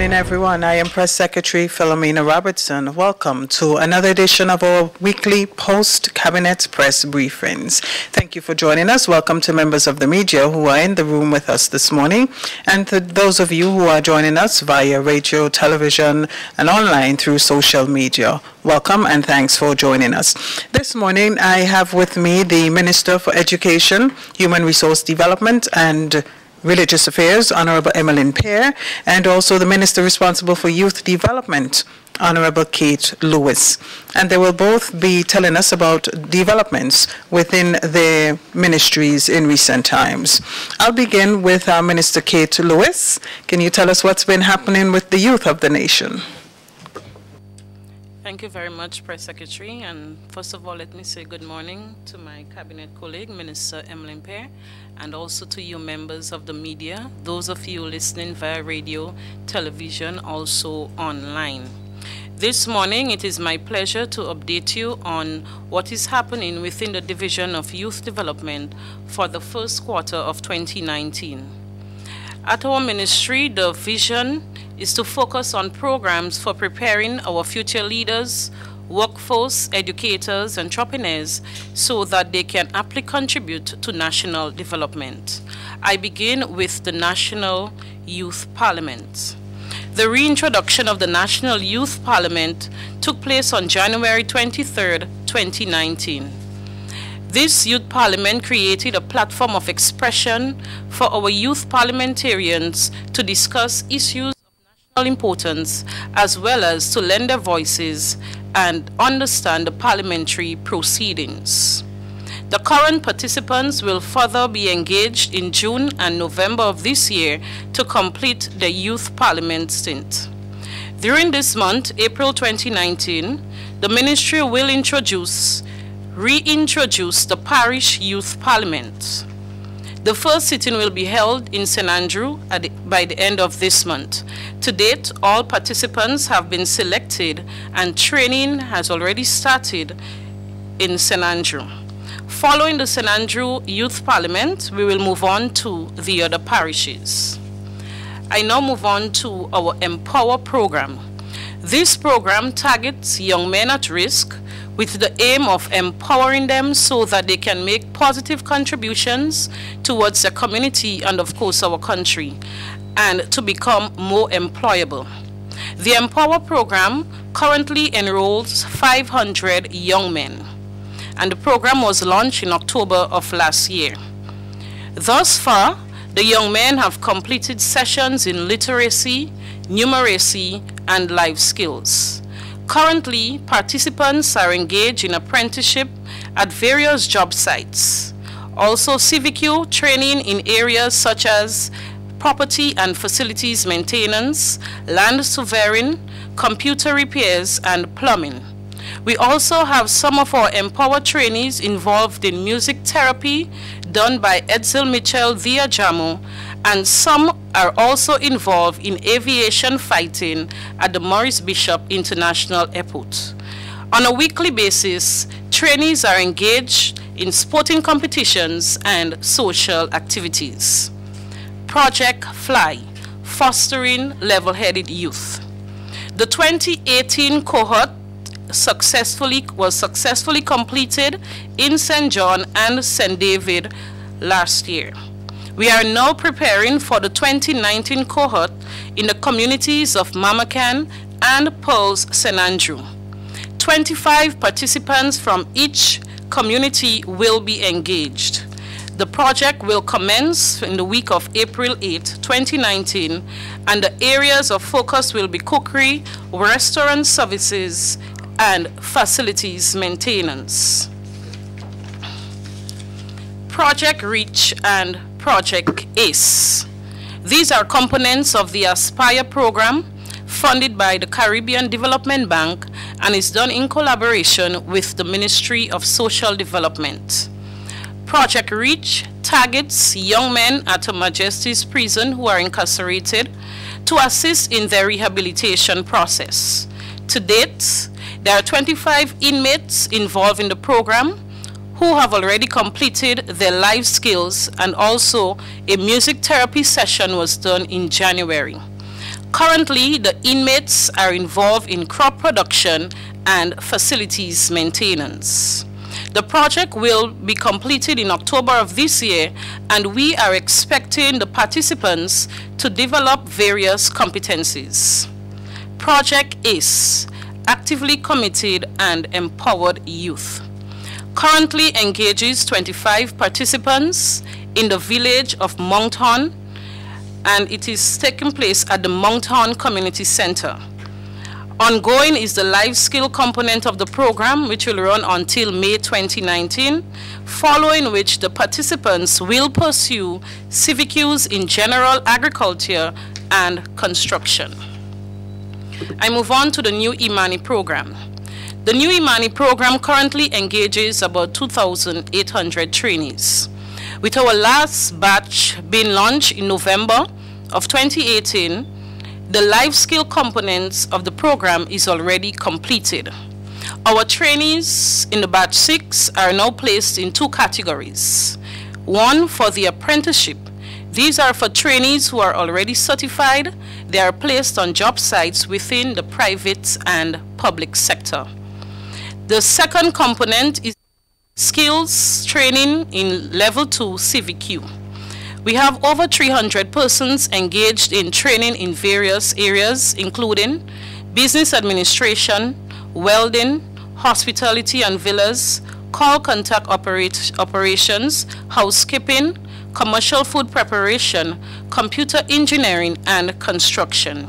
morning, everyone. I am Press Secretary Philomena Robertson. Welcome to another edition of our weekly post-cabinet press briefings. Thank you for joining us. Welcome to members of the media who are in the room with us this morning, and to those of you who are joining us via radio, television, and online through social media. Welcome and thanks for joining us. This morning, I have with me the Minister for Education, Human Resource Development, and Religious Affairs, Honorable Emmeline Pear, and also the Minister responsible for Youth Development, Honorable Kate Lewis. And they will both be telling us about developments within their ministries in recent times. I'll begin with our Minister Kate Lewis. Can you tell us what's been happening with the youth of the nation? Thank you very much, Press Secretary. And first of all, let me say good morning to my cabinet colleague, Minister Emmeline Pear, and also to you members of the media, those of you listening via radio, television, also online. This morning, it is my pleasure to update you on what is happening within the Division of Youth Development for the first quarter of 2019. At our ministry, the vision is to focus on programs for preparing our future leaders, workforce, educators, entrepreneurs, so that they can aptly contribute to national development. I begin with the National Youth Parliament. The reintroduction of the National Youth Parliament took place on January 23, 2019. This Youth Parliament created a platform of expression for our youth parliamentarians to discuss issues of national importance, as well as to lend their voices and understand the parliamentary proceedings. The current participants will further be engaged in June and November of this year to complete the Youth Parliament stint. During this month, April 2019, the Ministry will reintroduce the Parish Youth Parliament. The first sitting will be held in St. Andrew by the end of this month. To date, all participants have been selected and training has already started in St. Andrew. Following the St. Andrew Youth Parliament, we will move on to the other parishes. I now move on to our Empower program. This program targets young men at risk with the aim of empowering them so that they can make positive contributions towards their community and, of course, our country, and to become more employable. The Empower program currently enrolls 500 young men, and the program was launched in October of last year. Thus far, the young men have completed sessions in literacy, numeracy, and life skills. Currently, participants are engaged in apprenticeship at various job sites. Also, CVQ training in areas such as property and facilities maintenance, land surveying, computer repairs, and plumbing. We also have some of our Empower trainees involved in music therapy done by Edsel Mitchell via JAMO, and some are also involved in aviation fighting at the Maurice Bishop International Airport. On a weekly basis, trainees are engaged in sporting competitions and social activities. Project FLY, Fostering Level-Headed Youth. The 2018 cohort was successfully completed in St. John and St. David last year. We are now preparing for the 2019 cohort in the communities of Mamacan and Pearls St. Andrew. 25 participants from each community will be engaged. The project will commence in the week of April 8, 2019, and the areas of focus will be cookery, restaurant services, and facilities maintenance. Project REACH and Project ACE. These are components of the Aspire program funded by the Caribbean Development Bank and is done in collaboration with the Ministry of Social Development. Project REACH targets young men at Her Majesty's Prison who are incarcerated to assist in their rehabilitation process. To date, there are 25 inmates involved in the program who have already completed their life skills, and also a music therapy session was done in January. Currently, the inmates are involved in crop production and facilities maintenance. The project will be completed in October of this year, and we are expecting the participants to develop various competencies. Project ACE, Actively Committed and Empowered Youth, currently engages 25 participants in the village of Moncton, and it is taking place at the Moncton Community Center. Ongoing is the life skill component of the program, which will run until May 2019, following which the participants will pursue CVQs in general agriculture and construction. I move on to the new Imani program. The new Imani program currently engages about 2,800 trainees, with our last batch being launched in November of 2018. The life skill components of the program is already completed. Our trainees in the batch 6 are now placed in two categories. One for the apprenticeship. These are for trainees who are already certified. They are placed on job sites within the private and public sector. The second component is skills training in level 2 CVQ. We have over 300 persons engaged in training in various areas, including business administration, welding, hospitality and villas, call contact operations, housekeeping, commercial food preparation, computer engineering, and construction.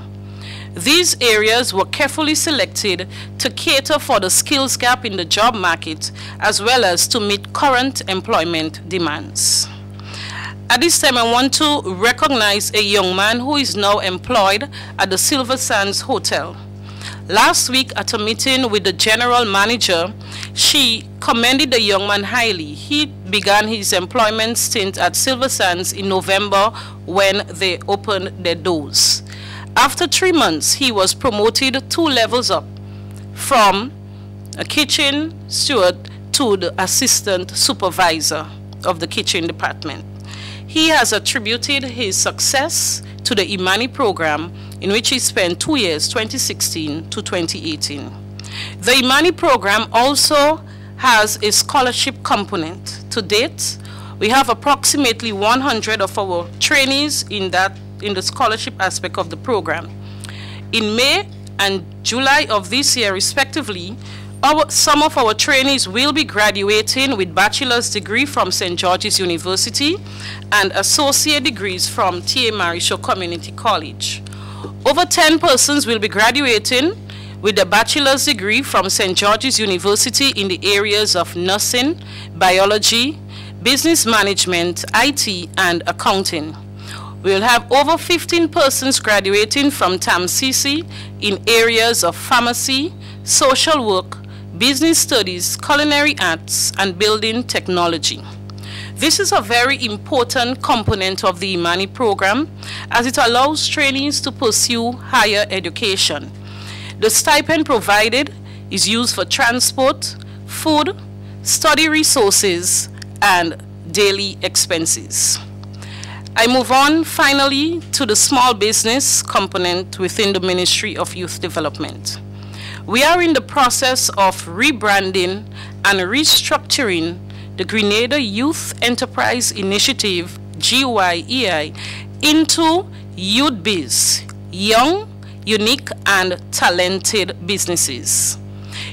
These areas were carefully selected to cater for the skills gap in the job market, as well as to meet current employment demands. At this time, I want to recognize a young man who is now employed at the Silver Sands Hotel. Last week at a meeting with the general manager, she commended the young man highly. He began his employment stint at Silver Sands in November when they opened their doors. After 3 months, he was promoted 2 levels up from a kitchen steward to the assistant supervisor of the kitchen department. He has attributed his success to the Imani program, in which he spent 2 years, 2016 to 2018. The Imani program also has a scholarship component. To date, we have approximately 100 of our trainees in the scholarship aspect of the program. In May and July of this year, respectively, some of our trainees will be graduating with bachelor's degree from St. George's University and associate degrees from T.A. Marisho Community College. Over 10 persons will be graduating with a bachelor's degree from St. George's University in the areas of nursing, biology, business management, IT, and accounting. We will have over 15 persons graduating from TAMCC in areas of pharmacy, social work, business studies, culinary arts, and building technology. This is a very important component of the Imani program, as it allows trainees to pursue higher education. The stipend provided is used for transport, food, study resources, and daily expenses. I move on finally to the small business component within the Ministry of Youth Development. We are in the process of rebranding and restructuring the Grenada Youth Enterprise Initiative, GYEI, into WeiVybz, Young, Unique and Talented Businesses.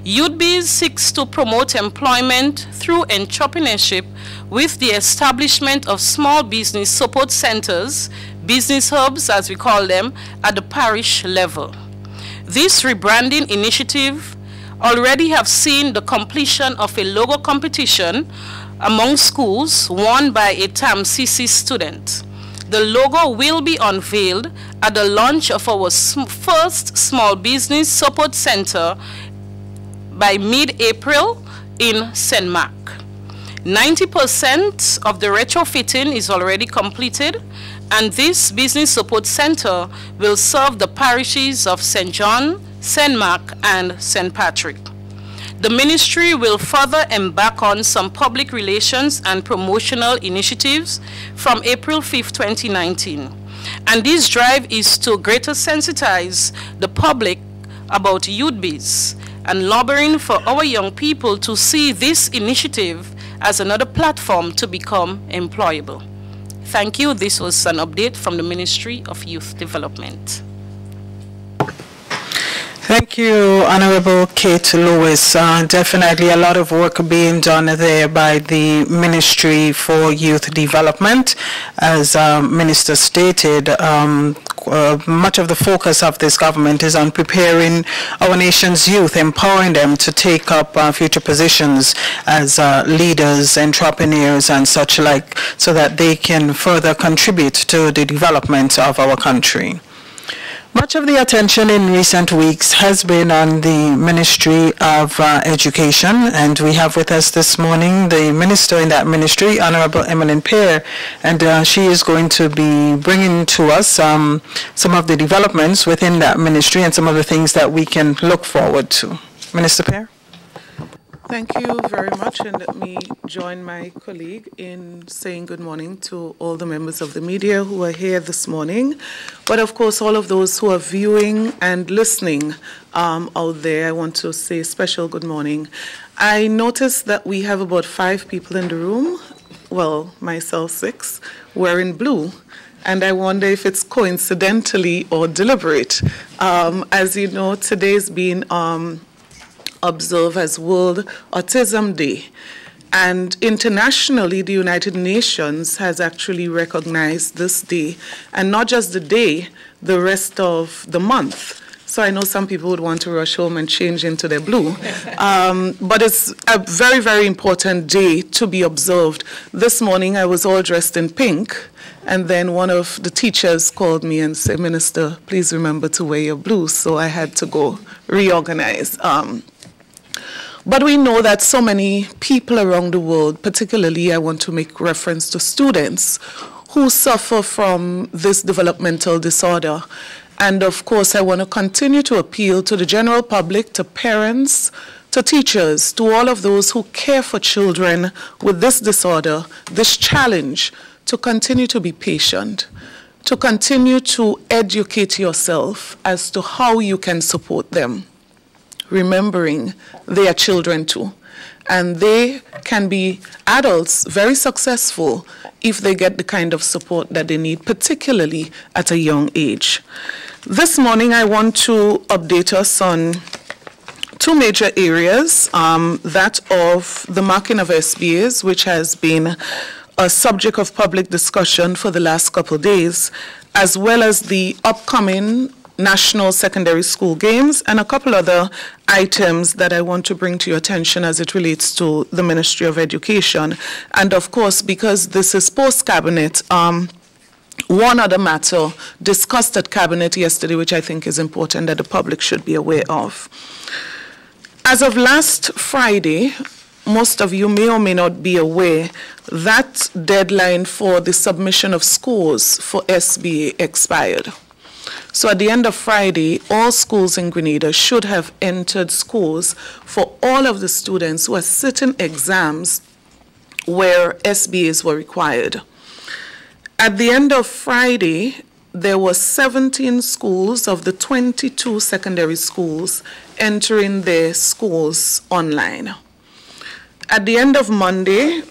WeiVybz seeks to promote employment through entrepreneurship with the establishment of small business support centers, business hubs as we call them, at the parish level. This rebranding initiative already have seen the completion of a logo competition among schools won by a TAMCC student. The logo will be unveiled at the launch of our first small business support center by mid-April in St. Mark. 90% of the retrofitting is already completed, and this business support center will serve the parishes of St. John, St. Mark, and St. Patrick. The ministry will further embark on some public relations and promotional initiatives from April 5, 2019. And this drive is to greater sensitize the public about WeiVybz and lobbying for our young people to see this initiative as another platform to become employable. Thank you. This was an update from the Ministry of Youth Development. Thank you, Honorable Kate Lewis. Definitely a lot of work being done there by the Ministry for Youth Development. As Minister stated, much of the focus of this government is on preparing our nation's youth, empowering them to take up future positions as leaders, entrepreneurs, and such like, so that they can further contribute to the development of our country. Much of the attention in recent weeks has been on the Ministry of Education, and we have with us this morning the Minister in that ministry, Honorable Emmeline Pear, and she is going to be bringing to us some of the developments within that ministry and some of the things that we can look forward to. Minister Pear. Thank you very much, and let me join my colleague in saying good morning to all the members of the media who are here this morning, but of course all of those who are viewing and listening out there. I want to say a special good morning. I noticed that we have about 5 people in the room, well, myself 6, wearing blue. And I wonder if it's coincidentally or deliberate. As you know, today's been observed as World Autism Day. And internationally, the United Nations has actually recognized this day, and not just the day, the rest of the month. So I know some people would want to rush home and change into their blue. But it's a very, very important day to be observed. This morning, I was all dressed in pink, and then one of the teachers called me and said, "Minister, please remember to wear your blue." So I had to go reorganize. But we know that so many people around the world, particularly I want to make reference to students, who suffer from this developmental disorder. And of course, I want to continue to appeal to the general public, to parents, to teachers, to all of those who care for children with this disorder, this challenge, to continue to be patient, to continue to educate yourself as to how you can support them, remembering they are children too. And they can be adults, very successful, if they get the kind of support that they need, particularly at a young age. This morning, I want to update us on 2 major areas, that of the marking of SBAs, which has been a subject of public discussion for the last couple of days, as well as the upcoming National Secondary School Games, and a couple other items that I want to bring to your attention as it relates to the Ministry of Education. And of course, because this is post-cabinet, one other matter discussed at cabinet yesterday, which I think is important that the public should be aware of. As of last Friday, most of you may or may not be aware that deadline for the submission of scores for SBA expired. So at the end of Friday, all schools in Grenada should have entered scores for all of the students who are sitting exams where SBAs were required. At the end of Friday, there were 17 schools of the 22 secondary schools entering their schools online. At the end of Monday,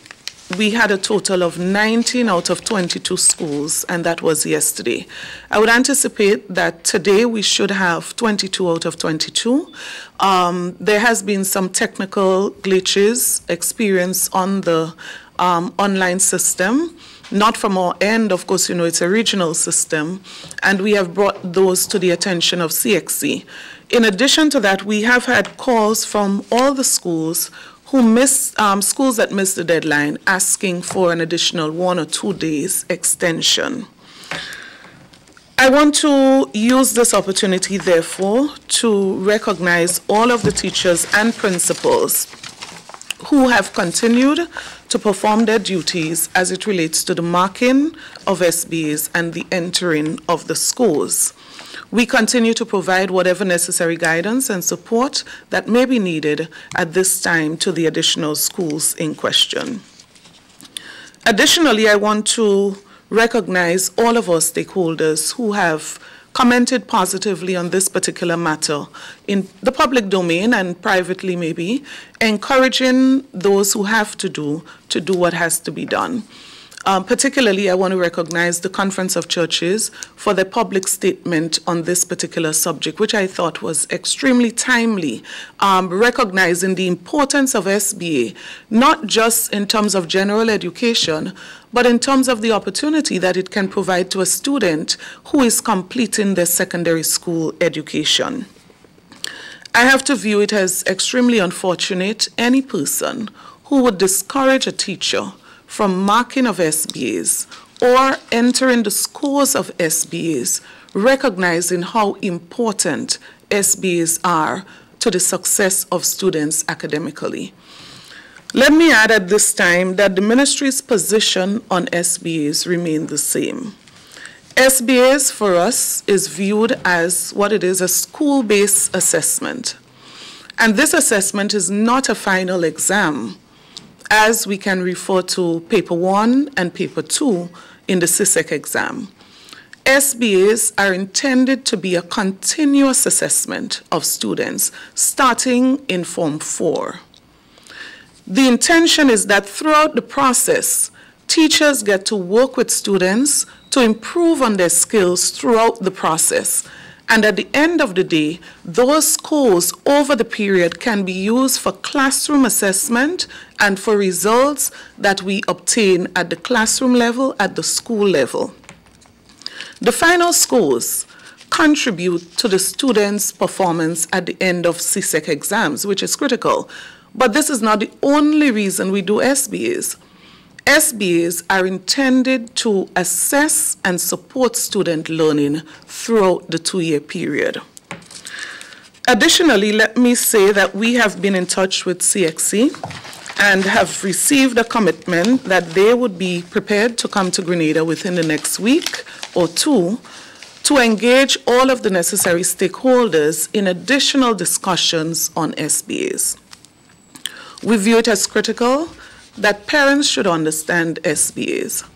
we had a total of 19 out of 22 schools, and that was yesterday. I would anticipate that today we should have 22 out of 22. There has been some technical glitches experienced on the online system. Not from our end, of course, you know, it's a regional system, and we have brought those to the attention of CXC. In addition to that, we have had calls from all the schools who missed, schools that missed the deadline, asking for an additional 1 or 2 days extension. I want to use this opportunity, therefore, to recognize all of the teachers and principals who have continued to perform their duties as it relates to the marking of SBAs and the entering of the schools. We continue to provide whatever necessary guidance and support that may be needed at this time to the additional schools in question. Additionally, I want to recognize all of our stakeholders who have commented positively on this particular matter in the public domain and privately maybe, encouraging those who have to do what has to be done. Particularly, I want to recognize the Conference of Churches for their public statement on this particular subject, which I thought was extremely timely, recognizing the importance of SBA, not just in terms of general education, but in terms of the opportunity that it can provide to a student who is completing their secondary school education. I have to view it as extremely unfortunate any person who would discourage a teacher from marking of SBAs or entering the scores of SBAs, recognizing how important SBAs are to the success of students academically. Let me add at this time that the ministry's position on SBAs remain the same. SBAs for us is viewed as what it is, a school-based assessment. And this assessment is not a final exam, as we can refer to paper 1 and paper 2 in the CISEC exam. SBAs are intended to be a continuous assessment of students starting in Form 4. The intention is that throughout the process, teachers get to work with students to improve on their skills throughout the process. And at the end of the day, those scores over the period can be used for classroom assessment and for results that we obtain at the classroom level, at the school level. The final scores contribute to the students' performance at the end of CISEC exams, which is critical. But this is not the only reason we do SBAs. SBAs are intended to assess and support student learning throughout the 2-year period. Additionally, let me say that we have been in touch with CXC and have received a commitment that they would be prepared to come to Grenada within the next week or 2 to engage all of the necessary stakeholders in additional discussions on SBAs. We view it as critical that parents should understand SBAs.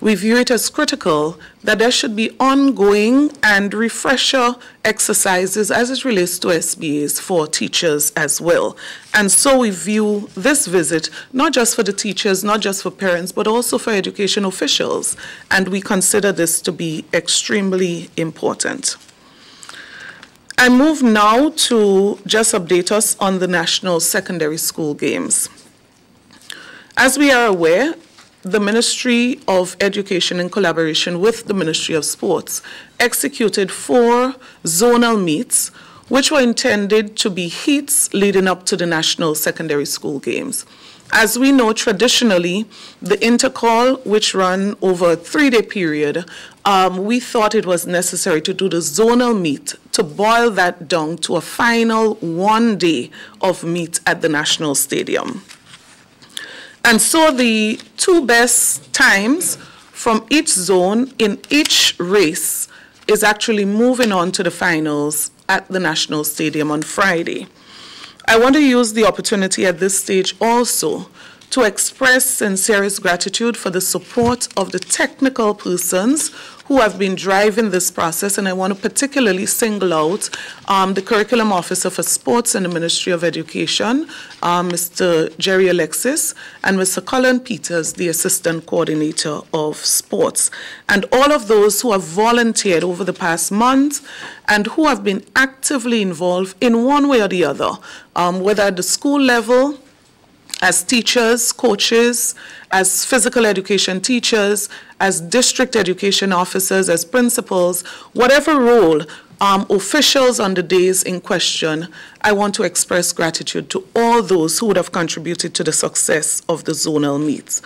We view it as critical that there should be ongoing and refresher exercises as it relates to SBAs for teachers as well. And so we view this visit not just for the teachers, not just for parents, but also for education officials. And we consider this to be extremely important. I move now to just update us on the National Secondary School Games. As we are aware, the Ministry of Education, in collaboration with the Ministry of Sports, executed 4 zonal meets, which were intended to be heats leading up to the National Secondary School Games. As we know, traditionally, the intercall, which ran over a 3-day period, we thought it was necessary to do the zonal meet to boil that down to a final 1 day of meet at the National Stadium. And so the 2 best times from each zone in each race is actually moving on to the finals at the National Stadium on Friday. I want to use the opportunity at this stage also to express sincerest gratitude for the support of the technical persons who have been driving this process, and I want to particularly single out the Curriculum Officer for Sports in the Ministry of Education, Mr. Jerry Alexis, and Mr. Colin Peters, the Assistant Coordinator of Sports, and all of those who have volunteered over the past month and who have been actively involved in one way or the other, whether at the school level, as teachers, coaches, as physical education teachers, as district education officers, as principals, whatever role officials on the days in question, I want to express gratitude to all those who would have contributed to the success of the zonal meets.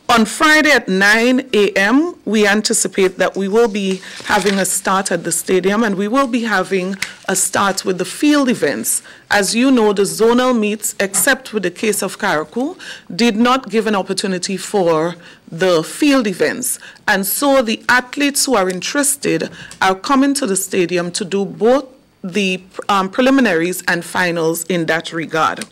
On Friday at 9 a.m., we anticipate that we will be having a start at the stadium, and we will be having a start with the field events. As you know, the zonal meets, except with the case of Carriacou, did not give an opportunity for the field events. And so the athletes who are interested are coming to the stadium to do both the preliminaries and finals in that regard.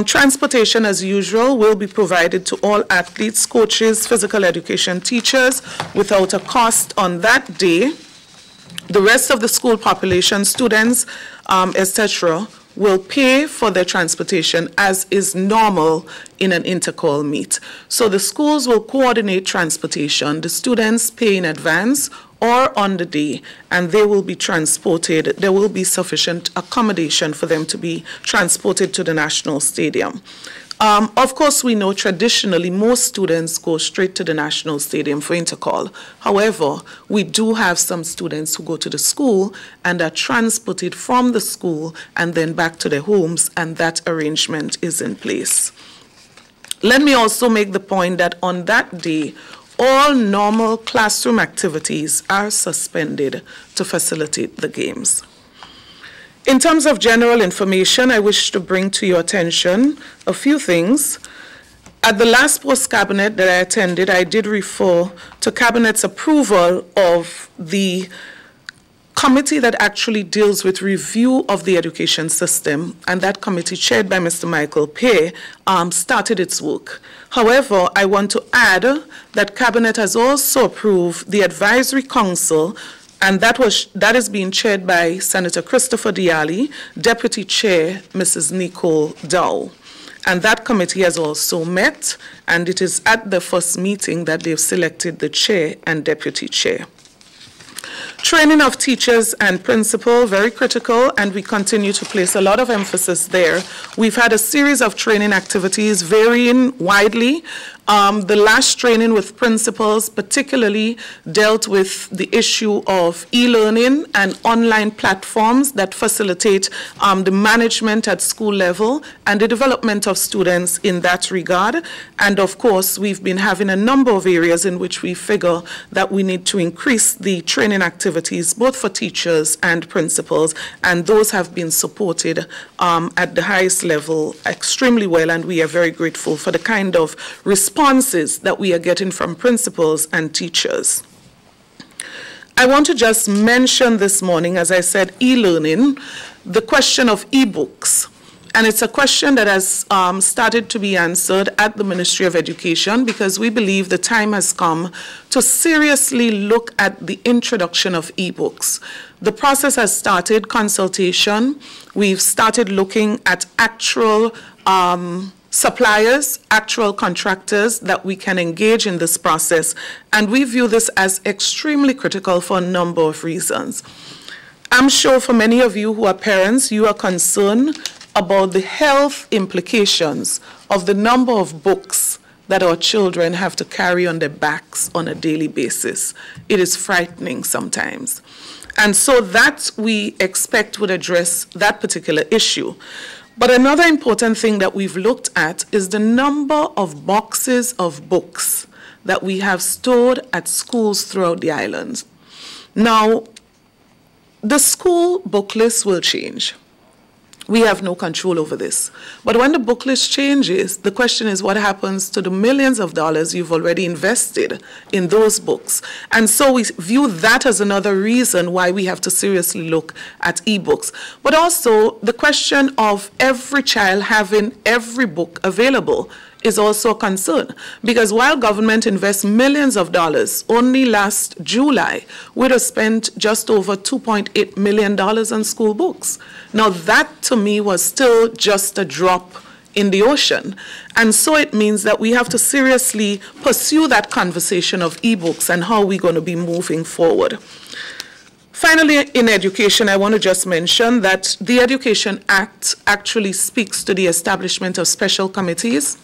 Transportation, as usual, will be provided to all athletes, coaches, physical education teachers without a cost on that day. The rest of the school population, students, etc., will pay for their transportation as is normal in an intercall meet. So the schools will coordinate transportation. The students pay in advance or on the day, and they will be transported. There will be sufficient accommodation for them to be transported to the National Stadium. Of course, we know traditionally most students go straight to the National Stadium for intercall. However, we do have some students who go to the school and are transported from the school and then back to their homes, and that arrangement is in place. Let me also make the point that on that day, all normal classroom activities are suspended to facilitate the games. In terms of general information, I wish to bring to your attention a few things. At the last post-cabinet that I attended, I did refer to Cabinet's approval of the committee that actually deals with review of the education system, and that committee, chaired by Mr. Michael Pei, started its work. However, I want to add that Cabinet has also approved the Advisory Council, and that is being chaired by Senator Christopher Diali, Deputy Chair Mrs. Nicole Dow. And that committee has also met, and it is at the first meeting that they've selected the chair and deputy chair. Training of teachers and principal, very critical, and we continue to place a lot of emphasis there. We've had a series of training activities varying widely. The last training with principals particularly dealt with the issue of e-learning and online platforms that facilitate the management at school level and the development of students in that regard. And of course, we've been having a number of areas in which we figure that we need to increase the training activities, both for teachers and principals, and those have been supported at the highest level extremely well, and we are very grateful for the kind of responses that we are getting from principals and teachers. I want to just mention this morning, as I said, e-learning, the question of e-books. And it's a question that has started to be answered at the Ministry of Education, because we believe the time has come to seriously look at the introduction of e-books. The process has started, consultation. We've started looking at actual suppliers, actual contractors that we can engage in this process. And we view this as extremely critical for a number of reasons. I'm sure for many of you who are parents, you are concerned about the health implications of the number of books that our children have to carry on their backs on a daily basis. It is frightening sometimes. And so that we expect would address that particular issue. But another important thing that we've looked at is the number of boxes of books that we have stored at schools throughout the islands. Now, the school book list will change. We have no control over this. But when the book list changes, the question is what happens to the millions of dollars you've already invested in those books? And so we view that as another reason why we have to seriously look at e-books. But also the question of every child having every book available is also a concern, because while government invests millions of dollars, only last July we'd have spent just over $2.8 million on school books. Now that to me was still just a drop in the ocean. And so it means that we have to seriously pursue that conversation of e-books and how we're going to be moving forward. Finally, in education, I want to just mention that the Education Act actually speaks to the establishment of special committees,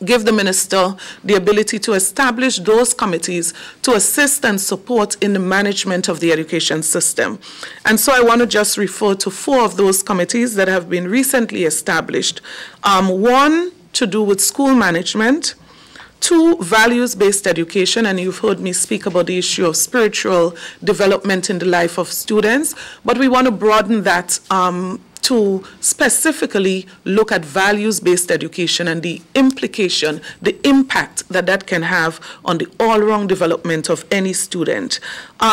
give the minister the ability to establish those committees to assist and support in the management of the education system. And so I want to just refer to 4 of those committees that have been recently established. 1 to do with school management, 2, values-based education, and you've heard me speak about the issue of spiritual development in the life of students, but we want to broaden that to specifically look at values-based education and the implication, the impact that that can have on the all-round development of any student.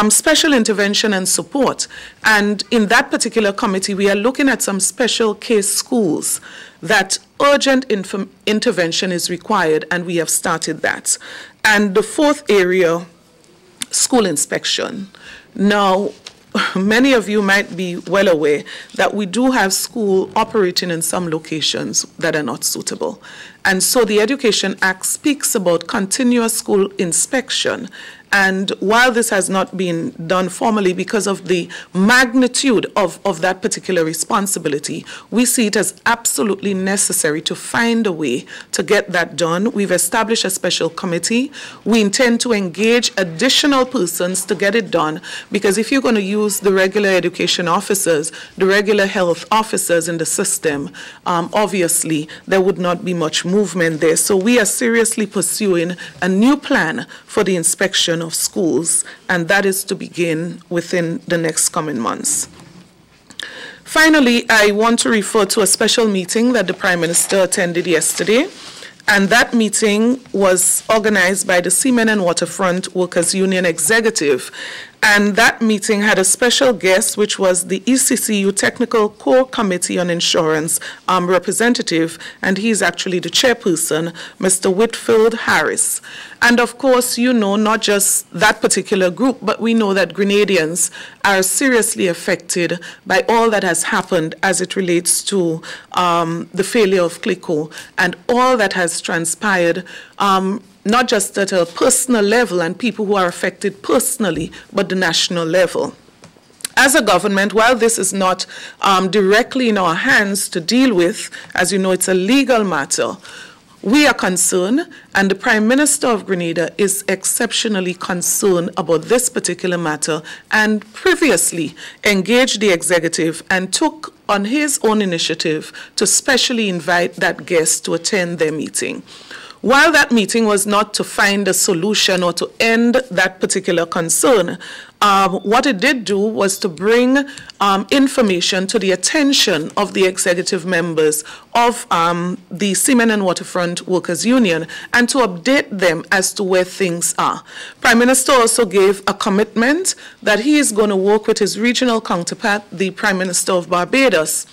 Special intervention and support. And in that particular committee, we are looking at some special case schools that urgent intervention is required, and we have started that. And the fourth area, school inspection. Now, many of you might be well aware that we do have school operating in some locations that are not suitable. And so the Education Act speaks about continuous school inspection. And while this has not been done formally because of the magnitude of that particular responsibility, we see it as absolutely necessary to find a way to get that done. We've established a special committee. We intend to engage additional persons to get it done, because if you're going to use the regular education officers, the regular health officers in the system, obviously there would not be much movement there. So we are seriously pursuing a new plan for the inspection of schools, and that is to begin within the next coming months. Finally, I want to refer to a special meeting that the Prime Minister attended yesterday, and that meeting was organized by the Seamen and Waterfront Workers Union Executive. And that meeting had a special guest, which was the ECCU Technical Core Committee on Insurance representative, and he's actually the chairperson, Mr. Whitfield Harris. And of course, you know, not just that particular group, but we know that Grenadians are seriously affected by all that has happened as it relates to the failure of Carriacou and all that has transpired, not just at a personal level and people who are affected personally, but the national level. As a government, while this is not directly in our hands to deal with, as you know, it's a legal matter, we are concerned, and the Prime Minister of Grenada is exceptionally concerned about this particular matter, and previously engaged the executive and took on his own initiative to specially invite that guest to attend their meeting. While that meeting was not to find a solution or to end that particular concern, what it did do was to bring information to the attention of the executive members of the Seamen and Waterfront Workers Union and to update them as to where things are. Prime Minister also gave a commitment that he is going to work with his regional counterpart, the Prime Minister of Barbados,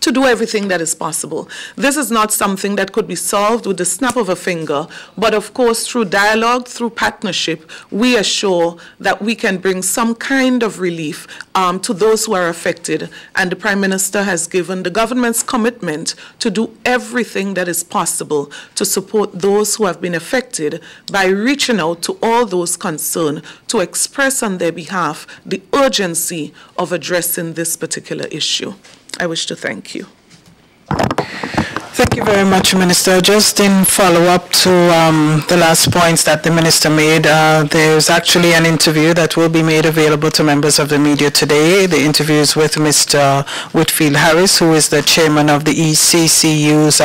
to do everything that is possible. This is not something that could be solved with the snap of a finger, but of course through dialogue, through partnership, we are sure that we can bring some kind of relief to those who are affected. And the Prime Minister has given the government's commitment to do everything that is possible to support those who have been affected by reaching out to all those concerned to express on their behalf the urgency of addressing this particular issue. I wish to thank you. Thank you very much, Minister. Just in follow-up to the last points that the Minister made, there's actually an interview that will be made available to members of the media today. The interview is with Mr. Whitfield Harris, who is the chairman of the ECCU's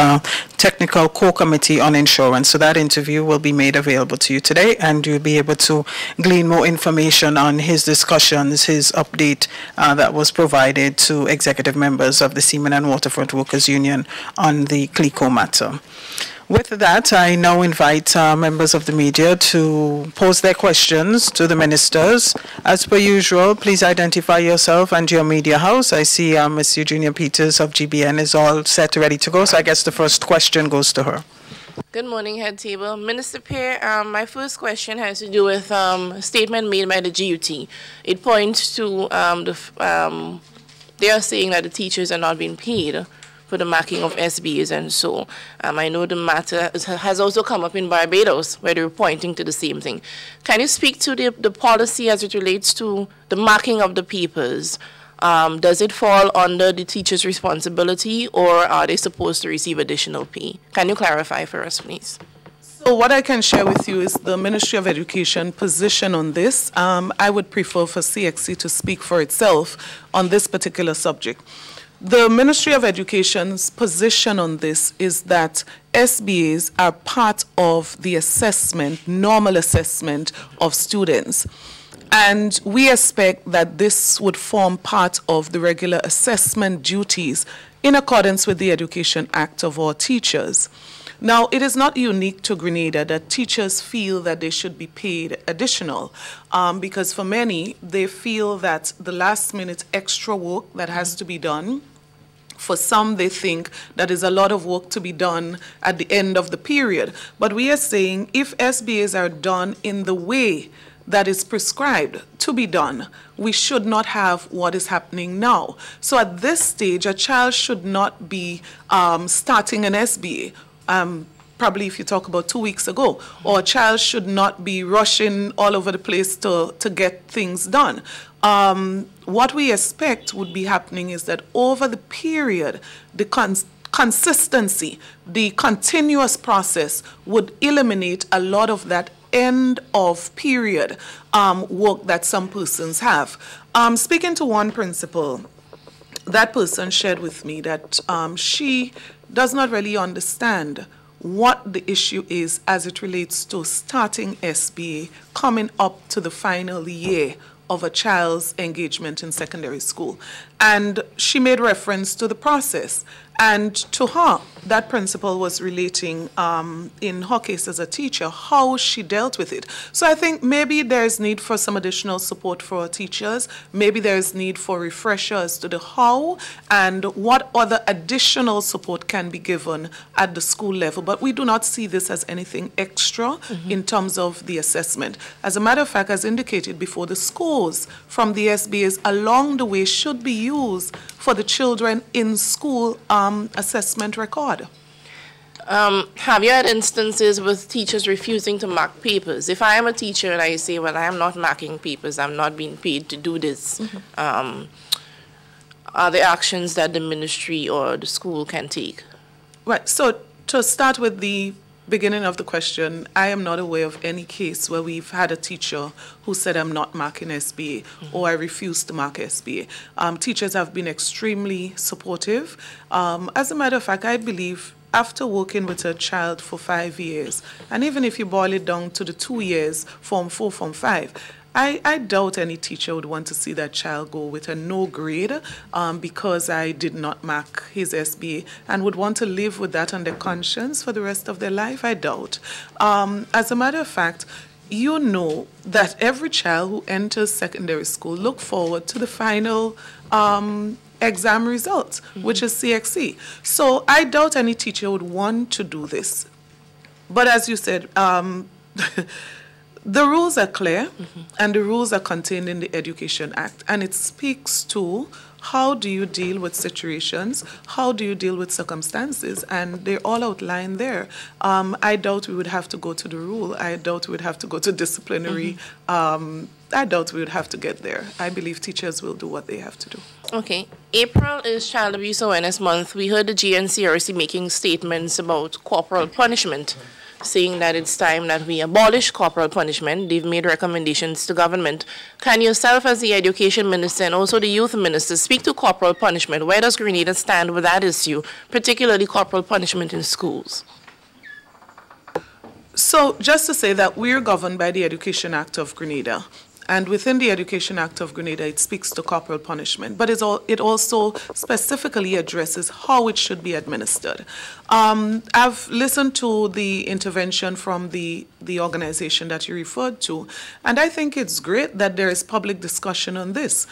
Technical Core Committee on Insurance. So that interview will be made available to you today, and you'll be able to glean more information on his discussions, his update that was provided to executive members of the Seamen and Waterfront Workers Union on the Carriacou matter. With that, I now invite members of the media to pose their questions to the ministers. As per usual, please identify yourself and your media house. I see Ms. Eugenia Peters of GBN is all set, ready to go, so I guess the first question goes to her. Good morning, Head Table. Minister Pierre, my first question has to do with a statement made by the GUT. It points to they are saying that the teachers are not being paid for the marking of SBs, and so I know the matter has also come up in Barbados, where they're pointing to the same thing. Can you speak to the policy as it relates to the marking of the papers? Does it fall under the teacher's responsibility, or are they supposed to receive additional pay? Can you clarify for us, please? So what I can share with you is the Ministry of Education position on this. I would prefer for CXC to speak for itself on this particular subject. The Ministry of Education's position on this is that SBAs are part of the assessment, normal assessment of students. And we expect that this would form part of the regular assessment duties in accordance with the Education Act of our teachers. Now, it is not unique to Grenada that teachers feel that they should be paid additional, because for many, they feel that the last-minute extra work that has to be done For some, they think that is a lot of work to be done at the end of the period. But we are saying if SBAs are done in the way that is prescribed to be done, we should not have what is happening now. So at this stage, a child should not be starting an SBA. Probably if you talk about 2 weeks ago, or a child should not be rushing all over the place to get things done. What we expect would be happening is that over the period, the consistency, the continuous process would eliminate a lot of that end of period work that some persons have. Speaking to one principal, that person shared with me that she does not really understand what the issue is as it relates to starting SBA coming up to the final year of a child's engagement in secondary school. And she made reference to the process. And to her, that principal was relating, in her case as a teacher, how she dealt with it. So I think maybe there's need for some additional support for our teachers. Maybe there's need for refreshers to the how and what other additional support can be given at the school level. But we do not see this as anything extra in terms of the assessment. As a matter of fact, as indicated before, the scores from the SBAs along the way should be used for the children in school assessment record. Have you had instances with teachers refusing to mark papers? If I am a teacher and I say, well, I am not marking papers, I'm not being paid to do this, are there actions that the ministry or the school can take? Right, so to start with the beginning of the question, I am not aware of any case where we've had a teacher who said, I'm not marking SBA or I refuse to mark SBA. Teachers have been extremely supportive. As a matter of fact, I believe after working with a child for 5 years, and even if you boil it down to the 2 years, Form 4, Form 5, I doubt any teacher would want to see that child go with a no grade because I did not mark his SBA and would want to live with that on their conscience for the rest of their life. I doubt. As a matter of fact, you know that every child who enters secondary school look forward to the final exam results, which is CXC. So I doubt any teacher would want to do this. But as you said, the rules are clear, and the rules are contained in the Education Act, and it speaks to how do you deal with situations, how do you deal with circumstances, and they're all outlined there. I doubt we would have to go to the rule. I doubt we would have to go to disciplinary. I doubt we would have to get there. I believe teachers will do what they have to do. Okay. April is Child Abuse Awareness Month. We heard the GNCRC making statements about corporal punishment, saying that it's time that we abolish corporal punishment. They've made recommendations to government. Can yourself as the Education Minister and also the Youth Minister speak to corporal punishment? Where does Grenada stand with that issue, particularly corporal punishment in schools? So just to say that we're governed by the Education Act of Grenada. And within the Education Act of Grenada, it speaks to corporal punishment, but it also specifically addresses how it should be administered. I've listened to the intervention from the organization that you referred to, and I think it's great that there is public discussion on this.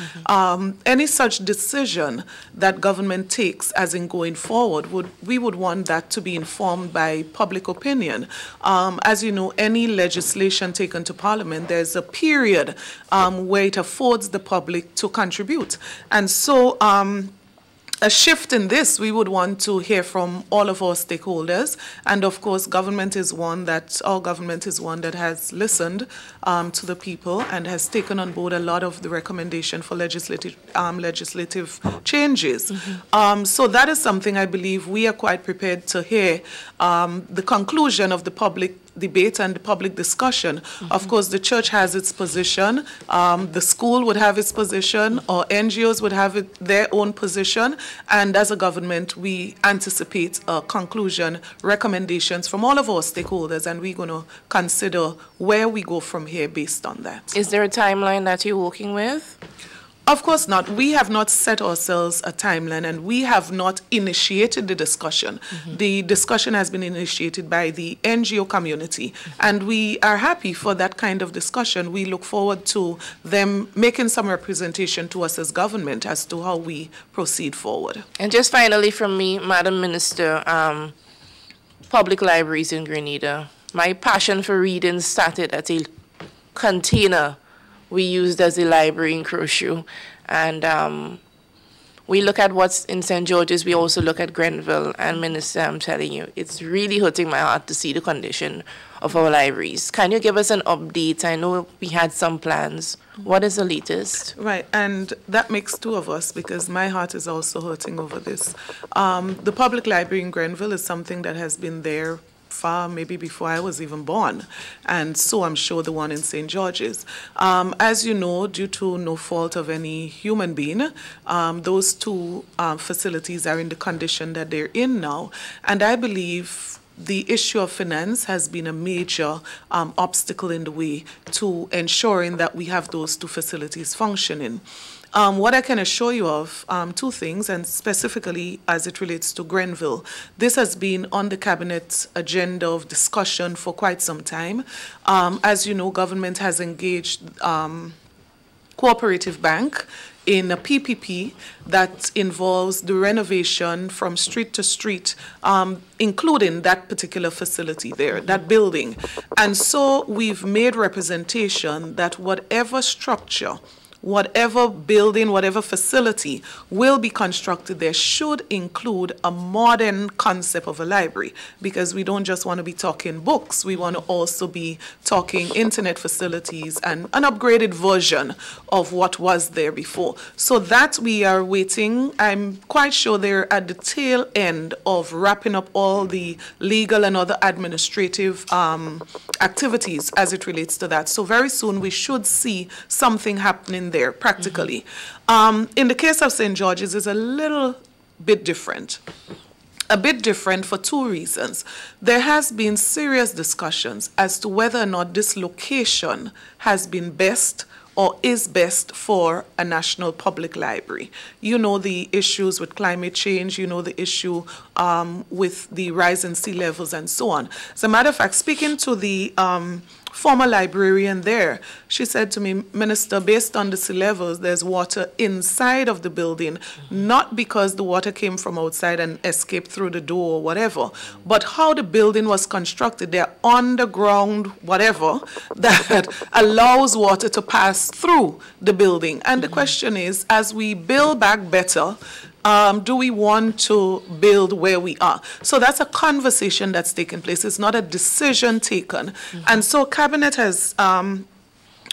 Any such decision that government takes, as in going forward, we would want that to be informed by public opinion. As you know, any legislation taken to Parliament, there's a period where it affords the public to contribute. And so a shift in this, we would want to hear from all of our stakeholders. And of course, our government is one that has listened to the people and has taken on board a lot of the recommendation for legislative changes. So that is something I believe we are quite prepared to hear the conclusion of the public debate and the public discussion. Of course, the church has its position, the school would have its position, or NGOs would have their own position, and as a government, we anticipate a conclusion, recommendations from all of our stakeholders, and we're going to consider where we go from here based on that. Is there a timeline that you're working with? Of course not. We have not set ourselves a timeline, and we have not initiated the discussion. The discussion has been initiated by the NGO community, and we are happy for that kind of discussion. We look forward to them making some representation to us as government as to how we proceed forward. And just finally from me, Madam Minister, public libraries in Grenada. My passion for reading started at a container we used as a library in Carriacou. And we look at what's in St. George's, we also look at Grenville. And Minister, I'm telling you, it's really hurting my heart to see the condition of our libraries. Can you give us an update? I know we had some plans. What is the latest? Right, and that makes two of us because my heart is also hurting over this. The public library in Grenville is something that has been there far maybe before I was even born, and so I'm sure the one in St. George's. As you know, due to no fault of any human being, those two facilities are in the condition that they're in now, and I believe the issue of finance has been a major obstacle in the way to ensuring that we have those two facilities functioning. What I can assure you of, two things, and specifically as it relates to Grenville. This has been on the Cabinet's agenda of discussion for quite some time. As you know, government has engaged Cooperative Bank in a PPP that involves the renovation from street to street, including that particular facility there, that building. And so we've made representation that whatever structure, whatever building, whatever facility will be constructed there should include a modern concept of a library, because we don't just want to be talking books, we want to also be talking internet facilities and an upgraded version of what was there before. So that we are waiting. I'm quite sure they're at the tail end of wrapping up all the legal and other administrative activities as it relates to that. So very soon we should see something happening there practically. In the case of St. George's, is a little bit different. A bit different for two reasons. There has been serious discussions as to whether or not this location has been best or is best for a national public library. You know the issues with climate change, you know the issue with the rise in sea levels and so on. As a matter of fact, speaking to the former librarian there, she said to me, Minister, based on the sea levels, there's water inside of the building, not because the water came from outside and escaped through the door or whatever, but how the building was constructed. They're underground whatever that allows water to pass through the building. And the question is, as we build back better, do we want to build where we are? So that's a conversation that's taking place. It's not a decision taken. And so Cabinet has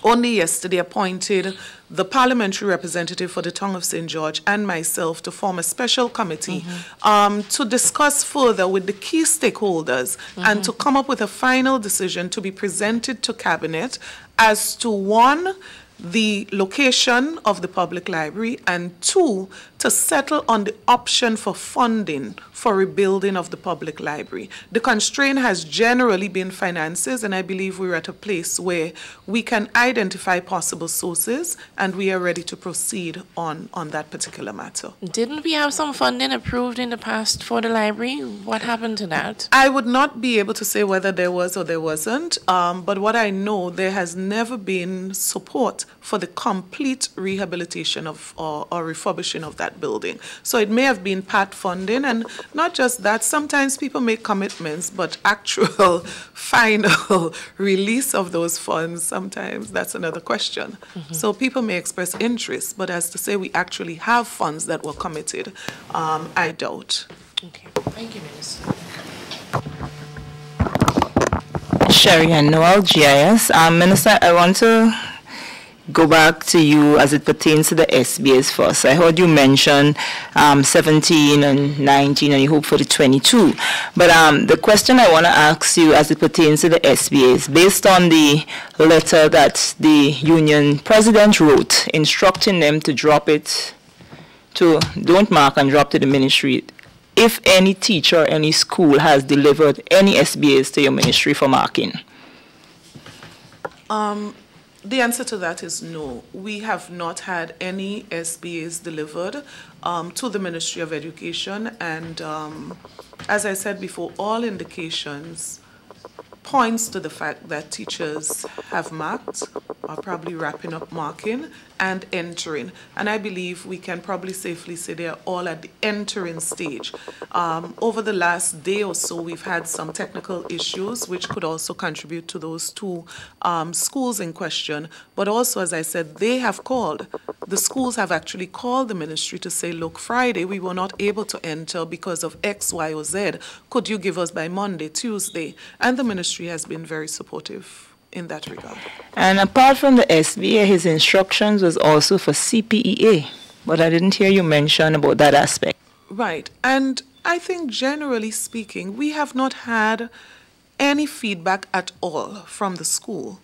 only yesterday appointed the parliamentary representative for the Tongue of St. George and myself to form a special committee to discuss further with the key stakeholders and to come up with a final decision to be presented to Cabinet as to, one, the location of the public library, and two, to settle on the option for funding for rebuilding of the public library. The constraint has generally been finances, and I believe we're at a place where we can identify possible sources, and we are ready to proceed on that particular matter. Didn't we have some funding approved in the past for the library? What happened to that? I would not be able to say whether there was or there wasn't, but what I know, there has never been support for the complete rehabilitation of or refurbishing of that building. So it may have been part funding, and not just that, sometimes people make commitments, but actual final release of those funds, sometimes that's another question. So people may express interest, but as to say we actually have funds that were committed, I doubt. Okay, thank you, Minister. Sherry and Noel, GIS. Minister, I want to go back to you as it pertains to the SBAs first. I heard you mention 17 and 19 and you hope for the 22. But the question I want to ask you as it pertains to the SBAs, based on the letter that the union president wrote instructing them to drop it to, don't mark and drop to the ministry, if any teacher, any school has delivered any SBAs to your ministry for marking? The answer to that is no. We have not had any SBAs delivered to the Ministry of Education, and as I said before, all indications points to the fact that teachers have marked, are probably wrapping up marking, and entering. And I believe we can probably safely say they're all at the entering stage. Over the last day or so, we've had some technical issues which could also contribute to those two schools in question. But also, as I said, they have called. The schools have actually called the ministry to say, look, Friday we were not able to enter because of X, Y, or Z. Could you give us by Monday, Tuesday? And the ministry has been very supportive in that regard. And apart from the SBA, his instructions was also for CPEA, but I didn't hear you mention about that aspect. Right, and I think generally speaking, we have not had any feedback at all from the school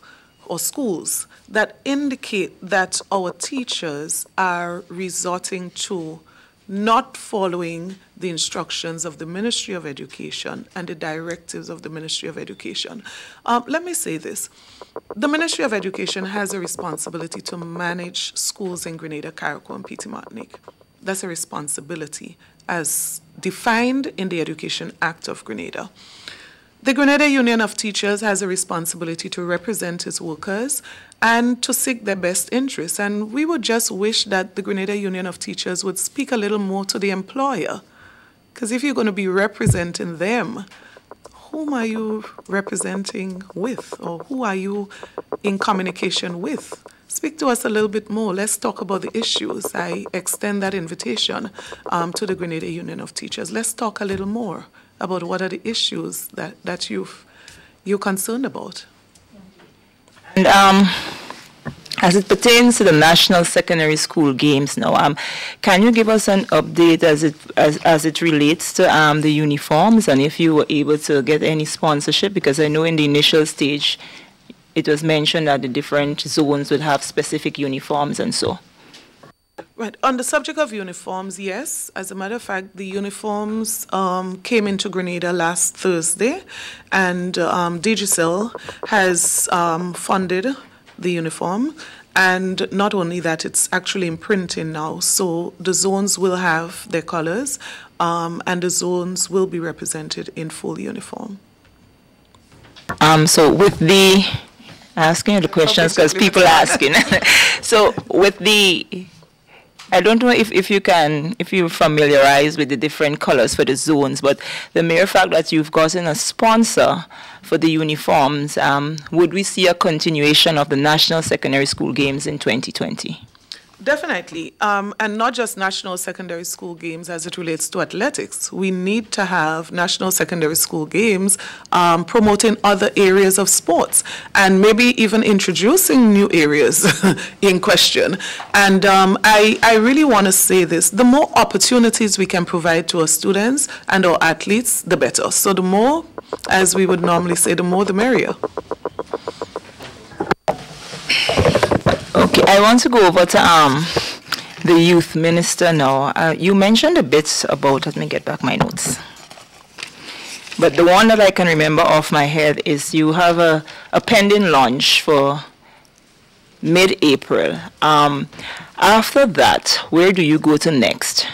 or schools that indicate that our teachers are resorting to not following the instructions of the Ministry of Education and the directives of the Ministry of Education. Let me say this. The Ministry of Education has a responsibility to manage schools in Grenada, Carriacou, and Petit Martinique. That's a responsibility as defined in the Education Act of Grenada. The Grenada Union of Teachers has a responsibility to represent its workers and to seek their best interests. And we would just wish that the Grenada Union of Teachers would speak a little more to the employer. Because if you're going to be representing them, whom are you representing with? Or who are you in communication with? Speak to us a little bit more. Let's talk about the issues. I extend that invitation to the Grenada Union of Teachers. Let's talk a little more about what are the issues that you're concerned about. And as it pertains to the National Secondary School Games now, can you give us an update as it relates to the uniforms, and if you were able to get any sponsorship? Because I know in the initial stage it was mentioned that the different zones would have specific uniforms and so. Right. On the subject of uniforms, yes. As a matter of fact, the uniforms came into Grenada last Thursday, and DGCL has funded the uniform. And not only that, it's actually in printing now. So the zones will have their colors, and the zones will be represented in full uniform. So with the, asking you the questions because people are asking. So with the, I don't know if you're familiarized with the different colors for the zones, but the mere fact that you've gotten a sponsor for the uniforms, would we see a continuation of the National Secondary School Games in 2020? Definitely, and not just National Secondary School Games as it relates to athletics. We need to have National Secondary School Games promoting other areas of sports and maybe even introducing new areas in question. And I really want to say this, the more opportunities we can provide to our students and our athletes, the better. So the more, as we would normally say, the more the merrier. Okay, I want to go over to the youth minister now. You mentioned a bit about, let me get back my notes. But the one that I can remember off my head is you have a pending launch for mid-April. After that, where do you go to next?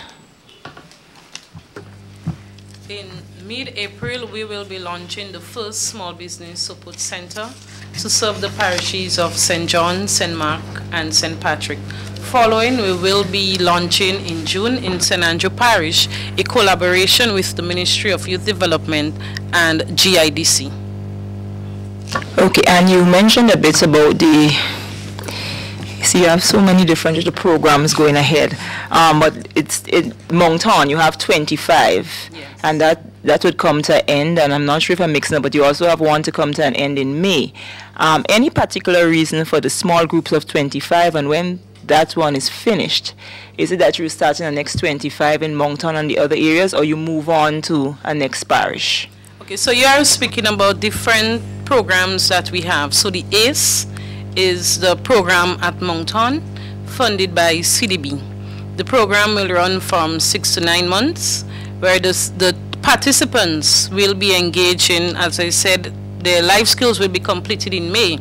In mid-April, we will be launching the first small business support center to serve the parishes of St. John, St. Mark, and St. Patrick. Following, we will be launching in June in St. Andrew Parish a collaboration with the Ministry of Youth Development and GIDC. Okay, and you mentioned a bit about the, see, you have so many different programs going ahead, but it's Moncton, you have 25, yes. And that would come to an end, and I'm not sure if I'm mixing up, but you also have one to come to an end in May. Any particular reason for the small groups of 25, and when that one is finished, is it that you're starting the next 25 in Moncton and the other areas, or you move on to a next parish? Okay, so you are speaking about different programs that we have. So the ACE is the program at Moncton, funded by CDB. The program will run from 6 to 9 months, where the participants will be engaged in, as I said, their life skills will be completed in May.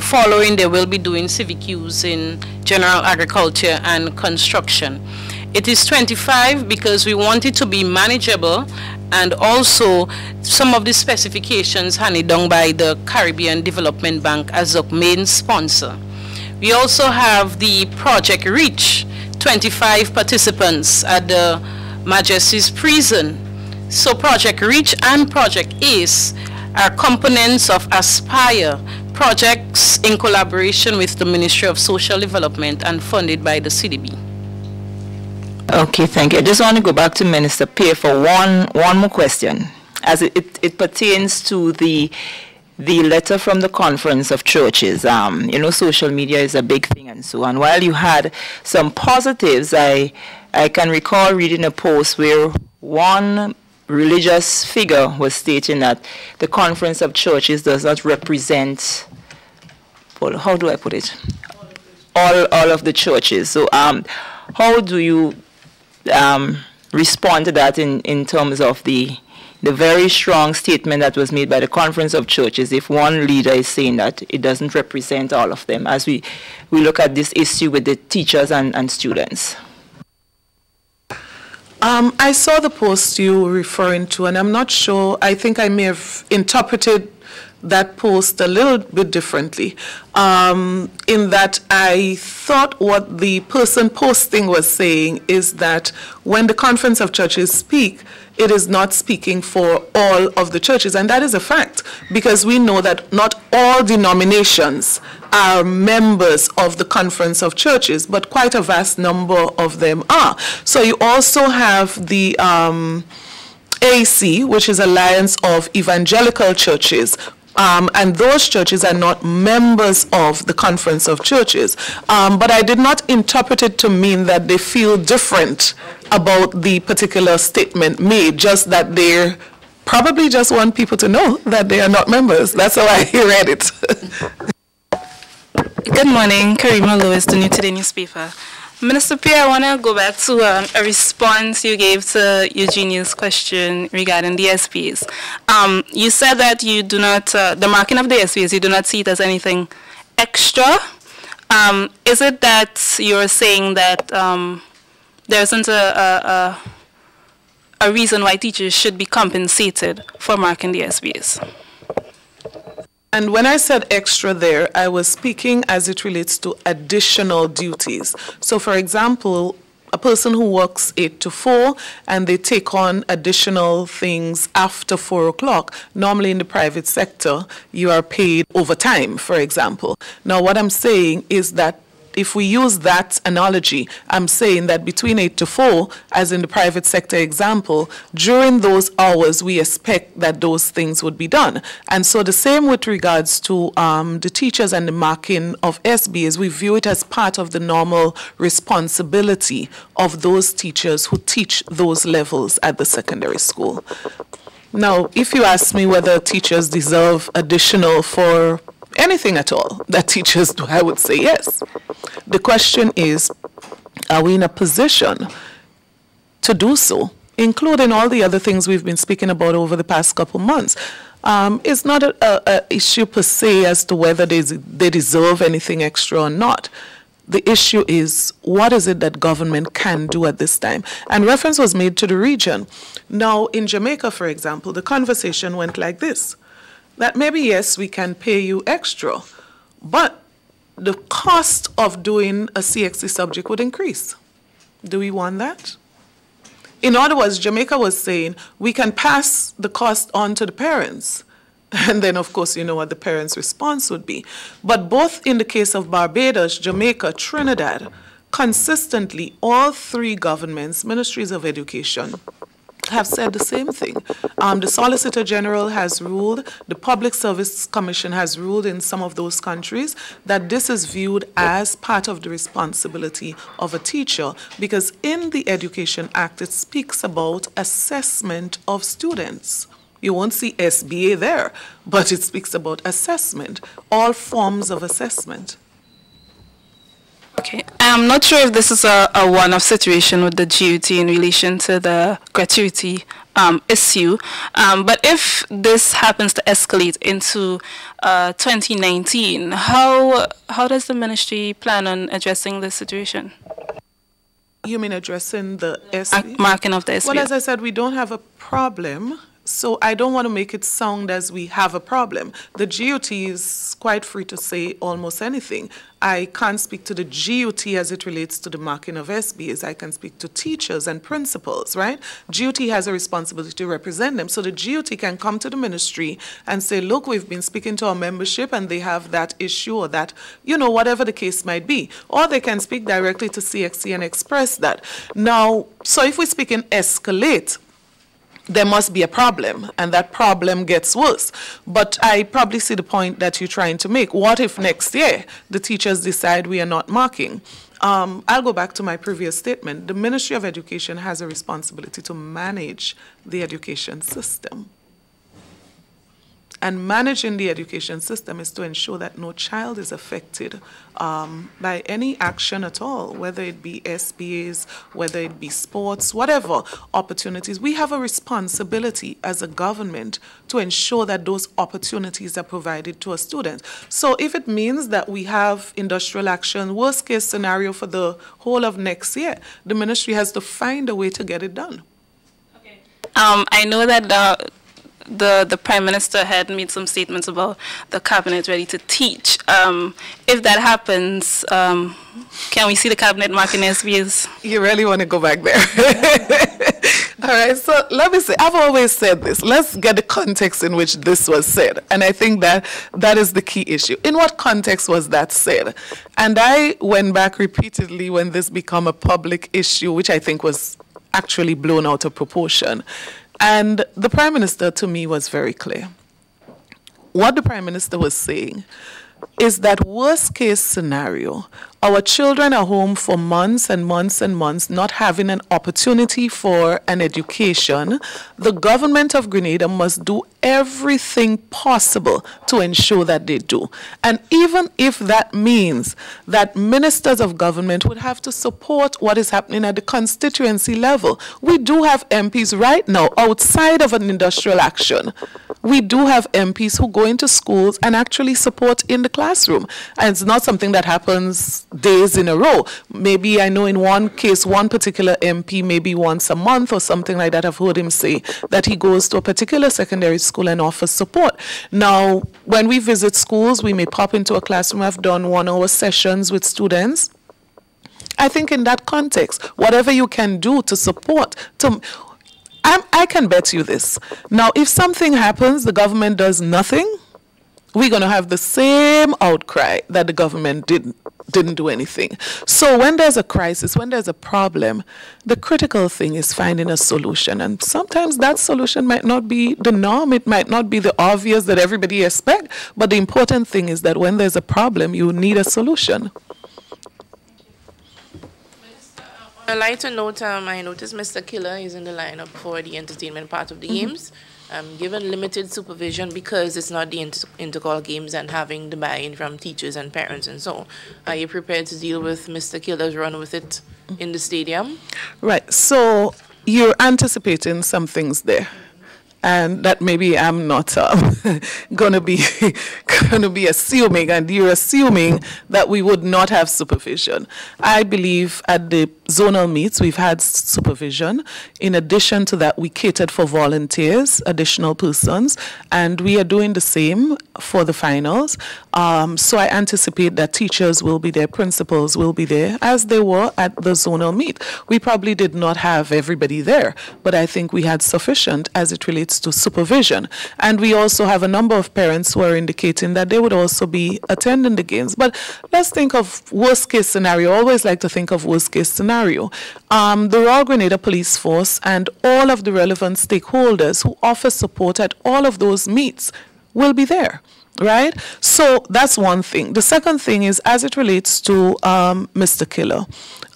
Following, they will be doing civic use in general agriculture and construction. It is 25 because we want it to be manageable, and also some of the specifications handed down by the Caribbean Development Bank as a main sponsor. We also have the Project Reach, 25 participants at the Majesty's Prison. So Project Reach and Project ACE are components of Aspire, projects in collaboration with the Ministry of Social Development and funded by the CDB. Okay, thank you. I just want to go back to Minister Pierre for one more question, as it pertains to the letter from the Conference of Churches. You know, social media is a big thing and so on. While you had some positives, I can recall reading a post where one religious figure was stating that the Conference of Churches does not represent, well, how do I put it? All of the churches. So how do you respond to that in terms of the very strong statement that was made by the Conference of Churches, if one leader is saying that it doesn't represent all of them, as we look at this issue with the teachers and students? I saw the post you were referring to, and I'm not sure, I think I may have interpreted that post a little bit differently, in that I thought what the person posting was saying is that when the Conference of Churches speak, it is not speaking for all of the churches, and that is a fact, because we know that not all denominations are members of the Conference of Churches, but quite a vast number of them are. So you also have the AC, which is Alliance of Evangelical Churches, and those churches are not members of the Conference of Churches. But I did not interpret it to mean that they feel different about the particular statement made, just that they probably just want people to know that they are not members. That's how I read it. Good morning, Karima Lewis, the New Today newspaper. Minister Pierre, I want to go back to a response you gave to Eugenia's question regarding the SPs. You said that you do not, the marking of the SPs, you do not see it as anything extra. Is it that you're saying that there isn't a reason why teachers should be compensated for marking the SPs? And when I said extra there, I was speaking as it relates to additional duties. So, for example, a person who works 8 to 4 and they take on additional things after 4 o'clock, normally in the private sector, you are paid overtime, for example. Now, what I'm saying is that if we use that analogy, I'm saying that between 8 to 4, as in the private sector example, during those hours, we expect that those things would be done. And so the same with regards to the teachers and the marking of SBs, we view it as part of the normal responsibility of those teachers who teach those levels at the secondary school. Now, if you ask me whether teachers deserve additional for anything at all that teachers do, I would say yes. The question is, are we in a position to do so, including all the other things we've been speaking about over the past couple months? It's not an issue per se as to whether they deserve anything extra or not. The issue is, what is it that government can do at this time? And reference was made to the region. Now, in Jamaica, for example, the conversation went like this: that maybe, yes, we can pay you extra, but the cost of doing a CXC subject would increase. Do we want that? In other words, Jamaica was saying, we can pass the cost on to the parents. And then, of course, you know what the parents' response would be. But both in the case of Barbados, Jamaica, Trinidad, consistently, all three governments, ministries of education, have said the same thing. The Solicitor General has ruled, the Public Service Commission has ruled in some of those countries that this is viewed as part of the responsibility of a teacher, because in the Education Act it speaks about assessment of students. You won't see SBA there, but it speaks about assessment, all forms of assessment. Okay, I'm not sure if this is a one-off situation with the GUT in relation to the gratuity issue. But if this happens to escalate into 2019, how does the ministry plan on addressing this situation? You mean addressing the SB? Marking of the SB. Well, as I said, we don't have a problem. So I don't want to make it sound as we have a problem. The GOT is quite free to say almost anything. I can't speak to the GOT as it relates to the marking of SBs. I can speak to teachers and principals, right? GOT has a responsibility to represent them. So the GOT can come to the ministry and say, look, we've been speaking to our membership and they have that issue or that, you know, whatever the case might be. Or they can speak directly to CXC and express that. Now, so if we speak in escalate, there must be a problem, and that problem gets worse. But I probably see the point that you're trying to make. What if next year the teachers decide we are not marking? I'll go back to my previous statement. The Ministry of Education has a responsibility to manage the education system. And managing the education system is to ensure that no child is affected by any action at all, whether it be SBAs, whether it be sports, whatever opportunities. We have a responsibility as a government to ensure that those opportunities are provided to our students. So if it means that we have industrial action, worst case scenario for the whole of next year, the ministry has to find a way to get it done. Okay. I know that the Prime Minister had made some statements about the cabinet ready to teach. If that happens, can we see the cabinet marking SBs? You really want to go back there? All right, so let me say, I've always said this. Let's get the context in which this was said. And I think that is the key issue. In what context was that said? And I went back repeatedly when this became a public issue, which I think was actually blown out of proportion. And the Prime Minister, to me, was very clear. What the Prime Minister was saying is that worst case scenario, our children are home for months and months and months not having an opportunity for an education. The government of Grenada must do everything possible to ensure that they do. And even if that means that ministers of government would have to support what is happening at the constituency level, we do have MPs right now outside of an industrial action. We do have MPs who go into schools and actually support in the classroom. And it's not something that happens days in a row. Maybe I know in one case, one particular MP, maybe once a month or something like that, I've heard him say that he goes to a particular secondary school and offers support. Now, when we visit schools, we may pop into a classroom. I've done 1-hour sessions with students. I think in that context, whatever you can do to support, I can bet you this. Now, if something happens, the government does nothing, we're going to have the same outcry that the government didn't do anything. So when there's a crisis, when there's a problem, the critical thing is finding a solution. And sometimes that solution might not be the norm. It might not be the obvious that everybody expects. But the important thing is that when there's a problem, you need a solution. On a lighter note, I noticed Mr. Killer is in the lineup for the entertainment part of the games. Given limited supervision because it's not the intercall games and having the buy-in from teachers and parents and so, are you prepared to deal with Mr. Killer's run with it in the stadium? Right. So you're anticipating some things there. And that maybe I'm not gonna be assuming, and you're assuming that we would not have supervision. I believe at the zonal meets we've had supervision. In addition to that, we catered for volunteers, additional persons, and we are doing the same for the finals. So I anticipate that teachers will be there, principals will be there, as they were at the zonal meet. We probably did not have everybody there, but I think we had sufficient as it relates to supervision. And we also have a number of parents who are indicating that they would also be attending the games. But let's think of worst case scenario. I always like to think of worst case scenario. The Royal Grenada Police Force and all of the relevant stakeholders who offer support at all of those meets will be there. Right? So that's one thing. The second thing is as it relates to Mr. Killer.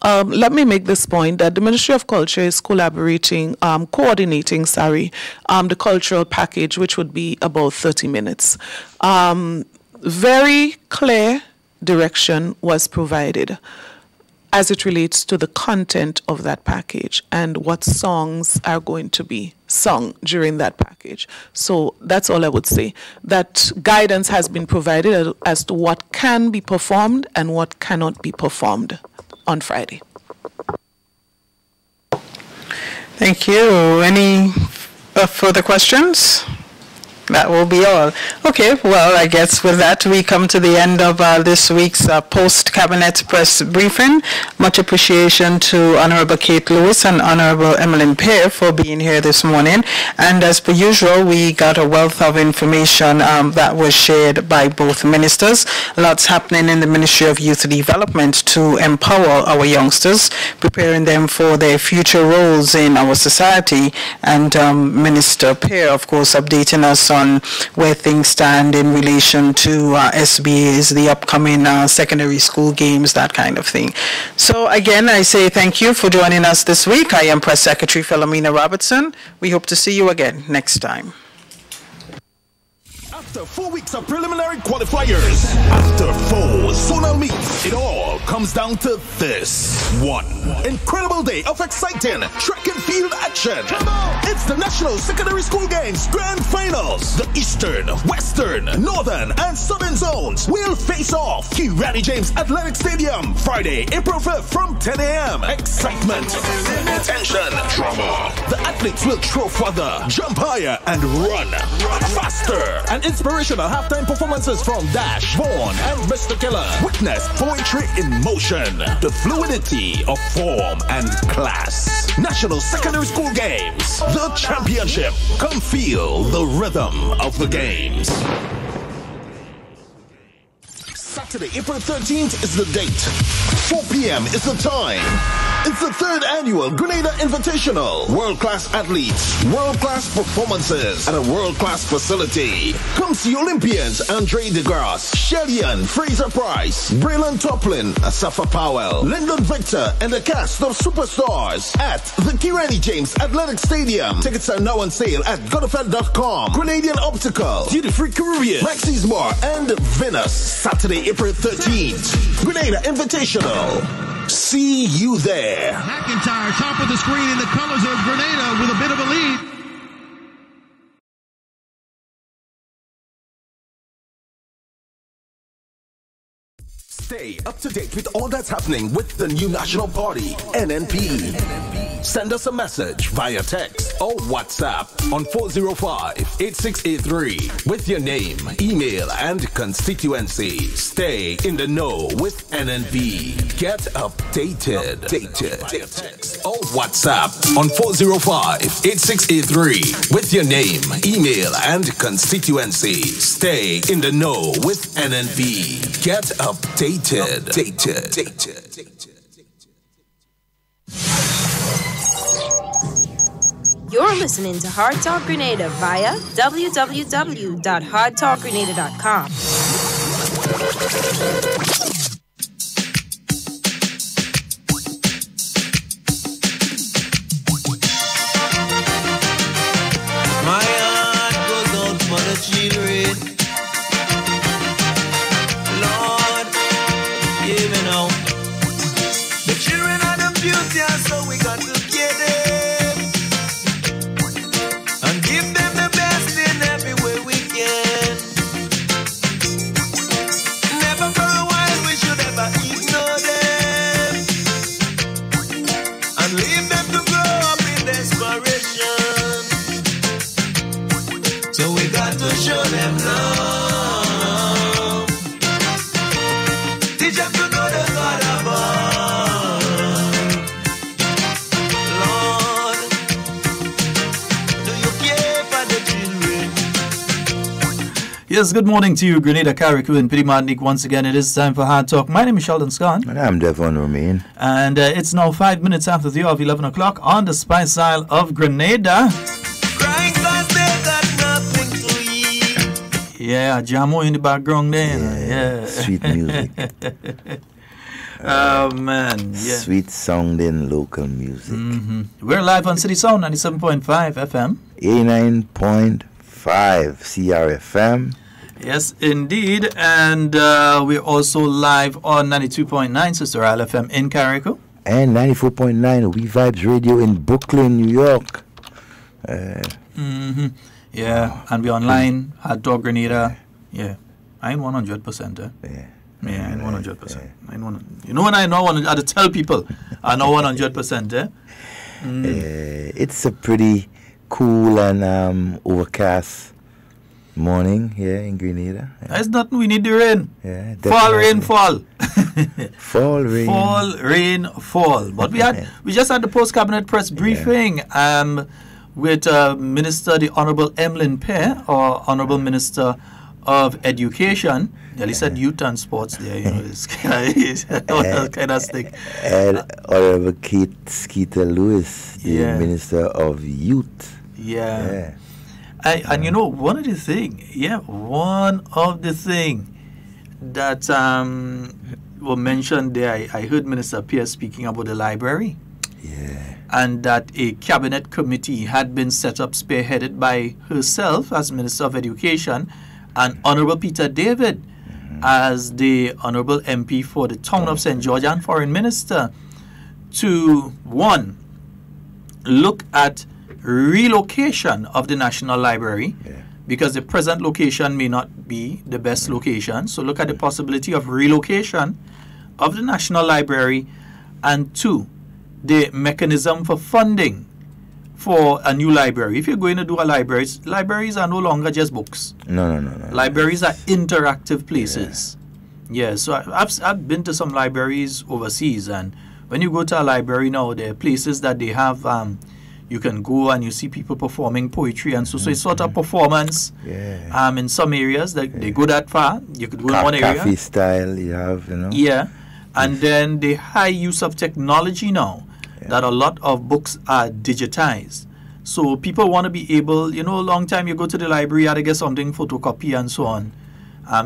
Let me make this point that the Ministry of Culture is coordinating, the cultural package, which would be about 30 minutes. Very clear direction was provided. as it relates to the content of that package and what songs are going to be sung during that package. So that's all I would say. That guidance has been provided as to what can be performed and what cannot be performed on Friday. Thank you. Any further questions? That will be all. Okay, well, I guess with that, we come to the end of this week's post-cabinet press briefing. Much appreciation to Honorable Kate Lewis and Honorable Emmeline Pear for being here this morning. And as per usual, we got a wealth of information that was shared by both ministers. Lots happening in the Ministry of Youth Development to empower our youngsters, preparing them for their future roles in our society. And Minister Pear, of course, updating us on where things stand in relation to SBAs, the upcoming secondary school games, that kind of thing. So again, I say thank you for joining us this week. I am Press Secretary Philomena Robertson. We hope to see you again next time. After 4 weeks of preliminary qualifiers, after 4 zonal meets, it all comes down to this one incredible day of exciting track and field action. It's the National Secondary School Games Grand Finals. The Eastern, Western, Northern, and Southern zones will face off. Randy James Athletic Stadium, Friday, April 5th from 10 a.m. Excitement, tension, drama. The athletes will throw further, jump higher, and run faster. And inspirational halftime performances from Dash, Vaughn, and Mr. Killer. Witness poetry in motion, the fluidity of form and class. National Secondary School Games, the championship. Come feel the rhythm of the games. Saturday, April 13th is the date. 4 p.m. is the time. It's the 3rd annual Grenada Invitational. World-class athletes, world-class performances at a world-class facility. Come see Olympians Andre DeGrasse, Sheldon Fraser Price, Braylon Toplin, Asafa Powell, Lyndon Victor, and the cast of superstars at the Randy James Athletic Stadium. Tickets are now on sale at godofed.com. Grenadian Optical, Duty Free Caribbean, Maxis Bar, and Venus. Saturday, April 13th. Grenada Invitational. See you there. McIntyre, top of the screen in the colors of Grenada with a bit of a lead. Stay up to date with all that's happening with the new National Party, NNP. Send us a message via text or WhatsApp on 405-8683 with your name, email, and constituency. Stay in the know with NNP. Get updated. Via text or WhatsApp on 405-8683 with your name, email, and constituency. Stay in the know with NNP. Get updated. You're listening to Hard Talk Grenada via www.hardtalkgrenada.com. My heart goes out for the children. Lord, give me now. The children are the future, so we got to get them and give them the best in every way we can. Never for a while we should ever ignore them and leave them to grow up in desperation. So we got to show them love. Teach them to know the God above. Lord, do you care for the children? Yes, good morning to you, Grenada, Carriacou, and Pity Martinique. Once again, it is time for Hard Talk. My name is Sheldon Scott. And I'm Devon Romain. And it's now 5 minutes after the hour of 11 o'clock on the Spice Isle of Grenada. Crying 'cause they got nothing to eat. Yeah, Jamo in the background there. Yeah. Sweet music. Oh, man. Yeah. Sweet sounding local music. We're live on City Sound 97.5 FM. 89.5 CRFM. Yes, indeed. And we're also live on 92.9 CitysoundFM in Carriacou. And 94.9 WeiVybz Radio in Brooklyn, New York. Yeah, and we're online, HARDTALK Grenada. Yeah, I ain't 100%. Yeah, I ain't 100%. I ain't 100%. You know when I know, I have to tell people I know 100%. It's a pretty cool and overcast morning here in Grenada. There's nothing, we need the rain. Yeah, fall, rain, fall. Fall, rain. Fall, rain, fall. But we just had the post-cabinet press briefing with Minister, the Honorable Emlyn Pear, or Honorable Minister of Education. He said youth and sports there, you know, it's kind of stick. And Honorable Skeeter Lewis, the Minister of Youth. Yeah. And you know, one of the thing that were mentioned there, I heard Minister Pierce speaking about the library. Yeah. And that a cabinet committee had been set up, spearheaded by herself as Minister of Education, and Honorable Peter David as the Honorable MP for the town of St. George and Foreign Minister, to, one, look at relocation of the National Library, because the present location may not be the best location. So look at the possibility of relocation of the National Library. And two, the mechanism for funding for a new library. If you're going to do a library, libraries are no longer just books. No. Libraries are interactive places. Yeah, so I've been to some libraries overseas, and when you go to a library now, there are places that they have, you can go and you see people performing poetry, and so it's sort of performance. In some areas that they go that far. You could go in one area. Cafe style you have, you know. Yeah, and then the high use of technology now, that a lot of books are digitized. So people want to be able, you know, a long time you go to the library, you had to get something photocopy and so on.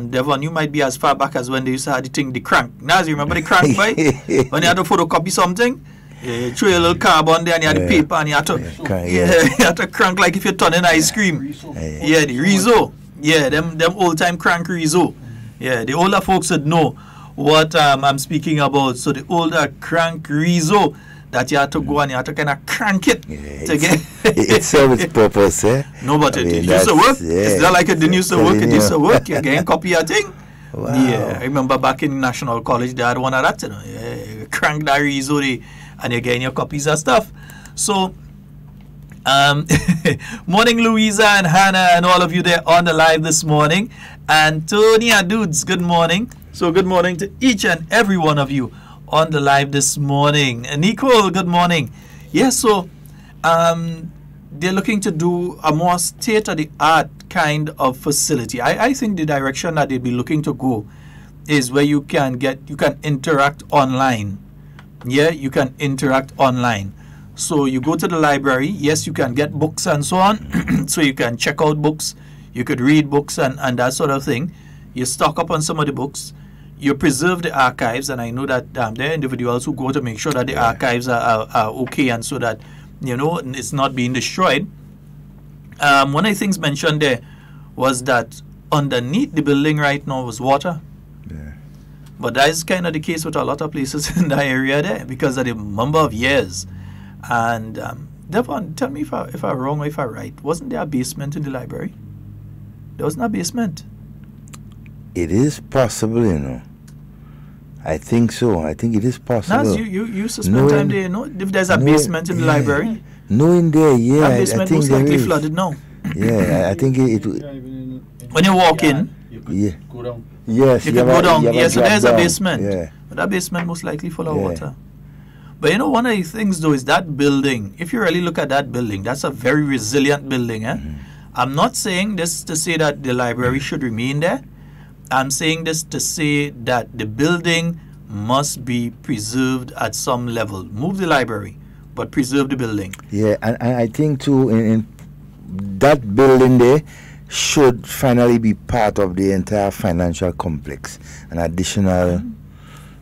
Devon, you might be as far back as when they used to have the thing, the crank. Now, you remember the crank, right? When you had to photocopy something, you throw a little carbon there and you had the paper and you had to, you had to crank like if you're turning ice cream. The Rizzo. Yeah, them old time crank Rizzo. Yeah, the older folks would know what I'm speaking about. So the older crank Rizzo, that you have to go and you have to kind of crank it to get it serves its purpose, No, but it used to work. It's not like it didn't used to work. It used to work. You're getting copy a thing. Wow. Yeah, I remember back in National College, they had one of that, you know. You crank that Rizzo and you're getting your copies of stuff. So, morning, Louisa and Hannah and all of you there on the live this morning. Antonia Dudes, good morning. So, good morning to each and every one of you on the live this morning. Nicole, good morning. Yes, so they're looking to do a more state-of-the-art kind of facility. I think the direction that they'll be looking to go is where you can interact online. Yeah, you can interact online. So you go to the library, yes, you can get books and so on. So you can check out books, you could read books and that sort of thing. You stock up on some of the books. You preserve the archives, and I know that there are individuals who go to make sure that the archives are okay, and so that, you know, it's not being destroyed. One of the things mentioned there was that underneath the building right now was water. But that is kind of the case with a lot of places in that area there because of the number of years. And Devon, tell me if I'm wrong or if I'm right. Wasn't there a basement in the library? There wasn't a basement. It is possible, you know. I think so. I think it is possible. Nas, you used to spend time there, you know? If there's a basement in the library. No, in there, yeah. That basement most likely flooded now. Yeah, I think it when you walk in, you could go down. Yes, you can go down. Yes, so there's a basement. Yeah. But that basement most likely full of water. But you know, one of the things though is that building, if you really look at that building, that's a very resilient building. I'm not saying this to say that the library should remain there. I'm saying this to say that the building must be preserved at some level. Move the library, but preserve the building. Yeah, and I think too, in that building there should finally be part of the entire financial complex. An additional,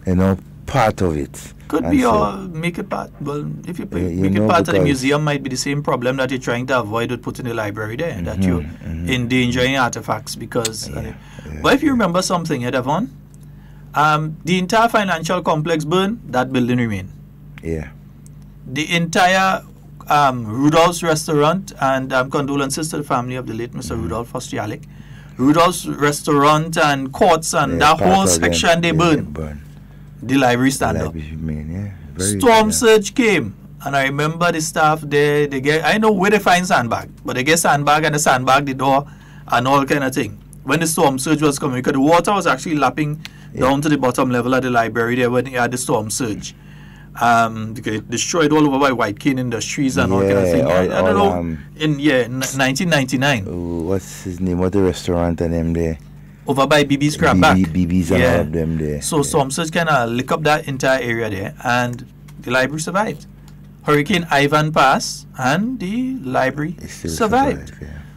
you know, part of it. Could be, or make it part. Well, if you make it part of the museum, might be the same problem that you're trying to avoid with putting the library there, that you're endangering artifacts because. But if you remember something, Devon, the entire financial complex burned, that building remained. Yeah. The entire Rudolph's restaurant, and condolences to the family of the late Mr. Rudolph Ostialik. Rudolph's restaurant and courts and that whole section, they burned. The library stand up. Storm surge came, and I remember the staff there. I know where they find sandbag, but they get sandbag and the sandbag the door and all kind of thing. When the storm surge was coming, because the water was actually lapping down to the bottom level of the library there when they had the storm surge. Because it destroyed all over by White Cane Industries and all kind of thing. I don't know. In 1999. What's his name? What the restaurant and them there? Over by BB's Crab Back. BB's and all of them there. So storm surge kind of lick up that entire area there, and the library survived. Hurricane Ivan passed, and the library survived.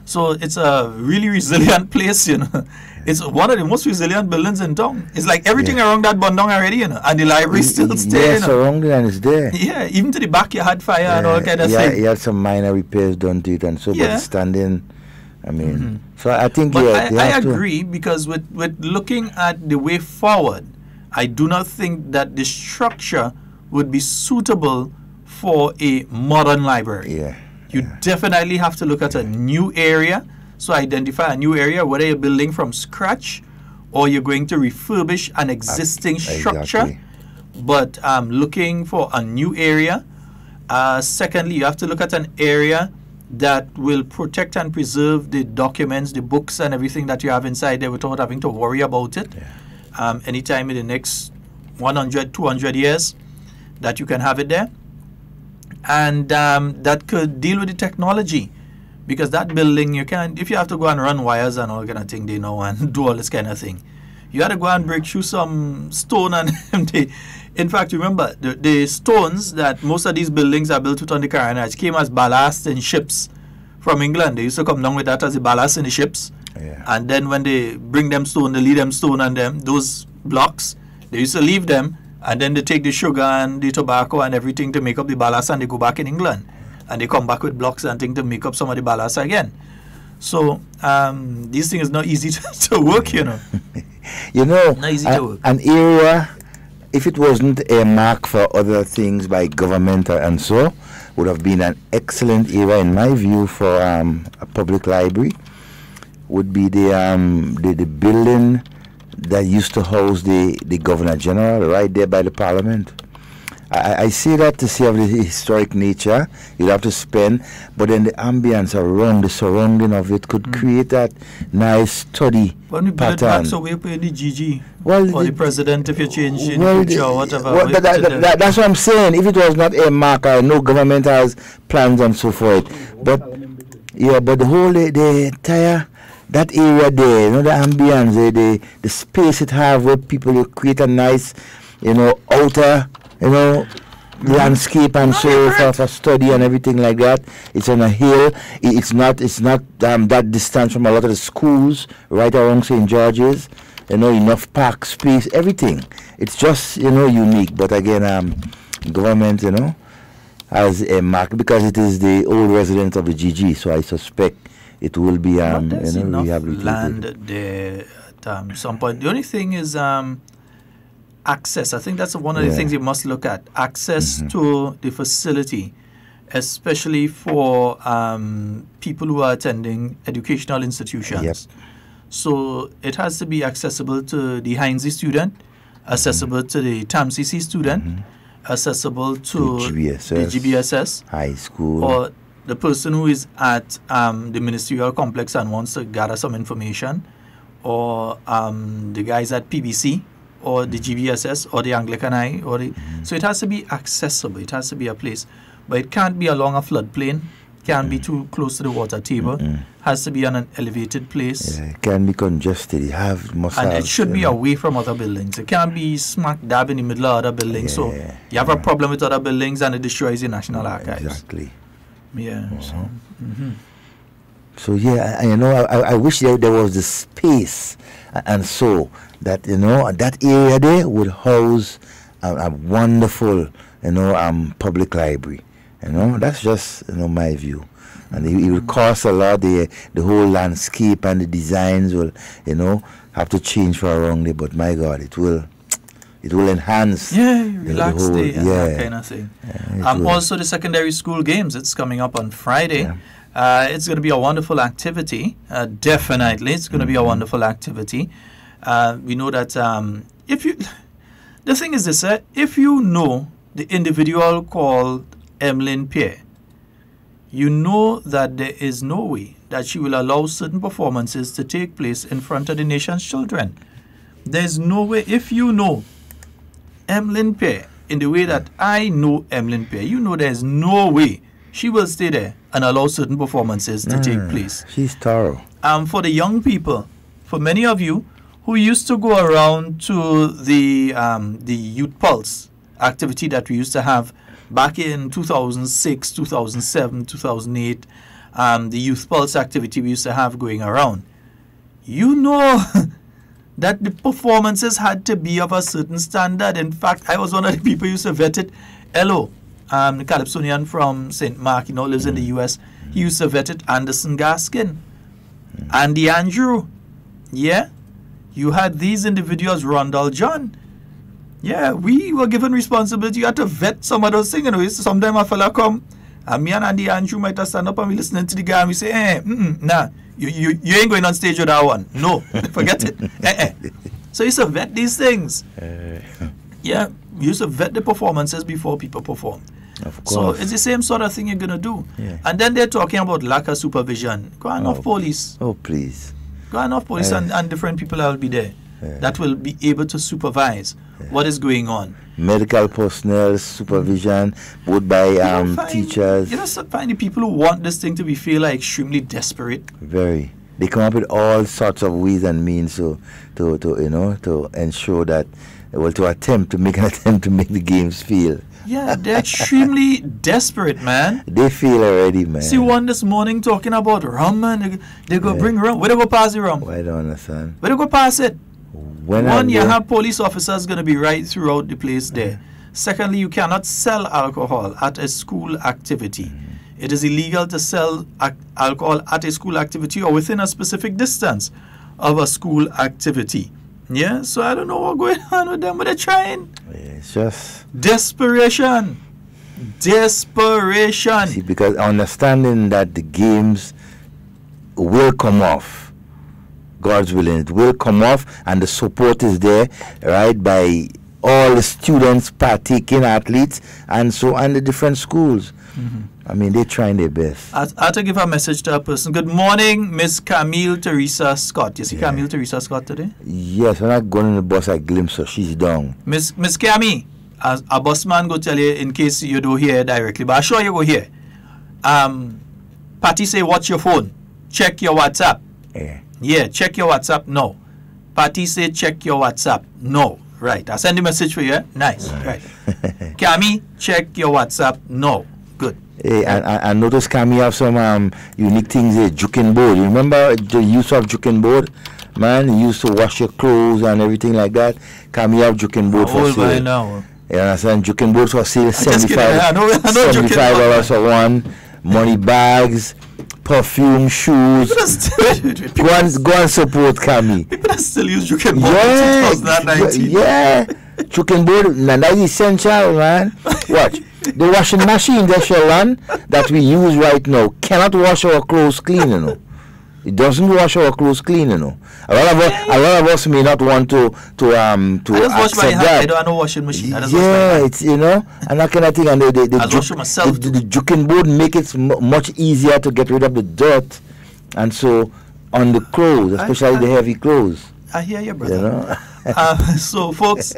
So it's a really resilient place, you know. It's one of the most resilient buildings in town. It's like everything around that burned down already, you know, and the library still stays. Yes, surrounded and it's there. Yeah, even to the back you had fire and all kind of thing. You had some minor repairs done to it and so, but it's standing. I mean, so I think I agree, because with looking at the way forward, I do not think that the structure would be suitable for a modern library. You definitely have to look at a new area. So identify a new area, whether you're building from scratch or you're going to refurbish an existing structure. But looking for a new area. Secondly, you have to look at an area that will protect and preserve the documents, the books and everything that you have inside there without having to worry about it. Anytime in the next 100, 200 years that you can have it there. And that could deal with the technology. Because that building, you can't, if you have to go and run wires and all kind of thing, they know, and do all this kind of thing. You had to go and break through some stone and empty. In fact, remember, the stones that most of these buildings are built with on the Carriacou came as ballast in ships from England. They used to come down with that as the ballast in the ships. And then when they bring them stone, they leave them stone and them, those blocks, they used to leave them, and then they take the sugar and the tobacco and everything to make up the ballast, and they go back in England. And they come back with blocks and things to make up some of the ballast again. So these things is not easy to work, you know. You know, not easy to work. An area, if it wasn't a mark for other things by government and so, would have been an excellent area, in my view, for a public library. Would be the building that used to house the Governor General right there by the Parliament. I see that to see of the historic nature, you'd have to spend, but then the ambience around, the surrounding of it could create that nice study pattern. So we pay the GG or the president if you change in future or whatever. That's what I'm saying. If it was not a marker, no government has plans and so forth. But but the whole the entire that area there, you know, the ambience, the space it have where people create a nice, you know, outer, you know, landscape and so for study and everything like that. It's on a hill. It's not that distance from a lot of the schools right around St. George's. You know, enough park space, everything. It's just, you know, unique. But again, government, you know, has a mark because it is the old residents of the GG. So I suspect it will be, there's enough land there at some point. The only thing is access. I think that's one of the things you must look at. Access to the facility, especially for people who are attending educational institutions. So it has to be accessible to the Heinze student, accessible to the TAMCC student, accessible to the GBSS, high school, or the person who is at the ministerial complex and wants to gather some information, or the guys at PBC, or the GBSS, or the Anglican Eye, or the so it has to be accessible. It has to be a place, but it can't be along a floodplain. Can't be too close to the water table. Has to be on an elevated place. It can be congested. And it should be away from other buildings. It can't be smack dab in the middle of other buildings. So you have a problem with other buildings and it destroys the National Archives. Exactly. Yeah. So yeah, you know, I wish there was the space and so that, you know, that area there would house a wonderful, public library. That's just, my view. And it will cost a lot. The whole landscape and the designs will, have to change for a wrong day. But my God, it will enhance. Yeah, relax the whole, day and that kind of thing. Also, the secondary school games. It's coming up on Friday. Yeah. It's going to be a wonderful activity. Definitely, it's going to be a wonderful activity. We know that the thing is this, if you know the individual called Emlyn Pierre, you know that there is no way that she will allow certain performances to take place in front of the nation's children. There's no way. If you know Emlyn Pierre in the way that I know Emlyn Pierre, you know there's no way she will stay there and allow certain performances to take place. She's thorough. For the young people, for many of you who used to go around to the Youth Pulse activity that we used to have back in 2006, 2007, 2008, the Youth Pulse activity we used to have going around, you know that the performances had to be of a certain standard. In fact, I was one of the people who used to vet it. Hello, the Calypsonian from St. Mark, lives in the U.S. He used to vet it. Anderson Gaskin, Andy Andrew. Yeah, you had these individuals, Rondell John. Yeah, we were given responsibility. You had to vet some of those things. Sometimes a fella come, and me and Andy Andrew might have stand up and we listening to the guy and we say, nah, you ain't going on stage with that one. No, forget it. So you used to vet these things. Yeah, you used to vet the performances before people perform. Of course. So it's the same sort of thing you're going to do. Yeah. And then they're talking about lack of supervision. Go on off police. Oh, please. Go on off police and different people that will be there. That will be able to supervise what is going on. Medical personnel, supervision, both by teachers. You know, find the people who want this thing to feel like extremely desperate. Very. They come up with all sorts of ways and means to ensure that, to make an attempt to make the games feel. Yeah, they're extremely desperate, man. They feel already, man. See one this morning talking about rum, man. They go bring rum. Where they go pass the rum? I don't understand. Where they go pass it? One, you have police officers going to be right throughout the place there. Secondly, you cannot sell alcohol at a school activity. It is illegal to sell alcohol at a school activity or within a specific distance of a school activity. Yeah, so I don't know what's going on with them, but they're trying. It's just desperation. Desperation. See, because understanding that the games will come off. God's willing, it will come off, and the support is there, right, by all the students, partaking athletes, and so on the different schools. I mean, they're trying their best. I have to give a message to a person. Good morning, Miss Camille Teresa Scott. You see Camille Teresa Scott today? Yes, when I go on the bus, I glimpse her. She's down. Miss Camille, as a busman go tell you in case you don't hear directly, but I'm sure you go hear. Patty say, watch your phone. Check your WhatsApp. Yeah, check your WhatsApp. No. Patty say, check your WhatsApp. No. Right. I send a message for you. Nice. Right. Camille, check your WhatsApp. No. Good. Hey, I noticed Camille have some unique things here. Juking board. You remember the use of juking board? Man, you used to wash your clothes and everything like that. Camille have juking board for sale. By now. You understand? Juking board for sale. $75 for one. Money bags. Perfume, shoes. Go and support Camille. People that still use juking board in 2019. Yeah. Juking board, and that's essential, man. Watch. The washing machine, Sheldon, that we use right now cannot wash our clothes clean, It doesn't wash our clothes clean, A lot of us may not want to I just wash my hand. I don't have no washing machine. It's and that kind of thing. And the juking board make it much easier to get rid of the dirt, and so on the clothes, especially the heavy clothes. I hear you, brother. So, folks,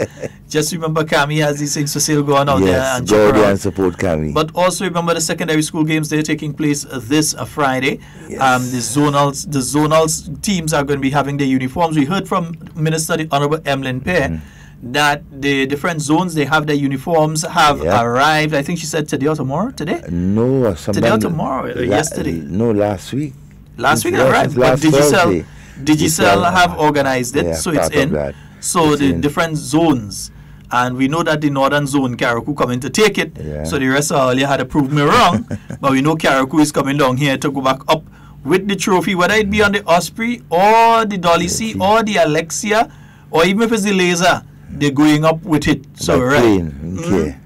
just remember Camille has these things for sale going out there and go there and support Camille. But also remember the secondary school games, they're taking place this Friday. Yes. The zonal teams are going to be having their uniforms. We heard from Minister the Honorable Emlyn Pierre that the different zones, they have their uniforms have arrived. I think she said today or tomorrow. Today? No, today or tomorrow? Yesterday? No, last week. Last week it arrived. But Digicel have organized it, so it's in. So the different zones And we know that the northern zone, Carriacou, coming to take it. Yeah. So the rest of all, you had to prove me wrong. But we know Carriacou is coming down here to go back up with the trophy, whether it be on the Osprey or the Dolly C or the Alexia, or even if it's the Laser, they're going up with it. So, right. Okay.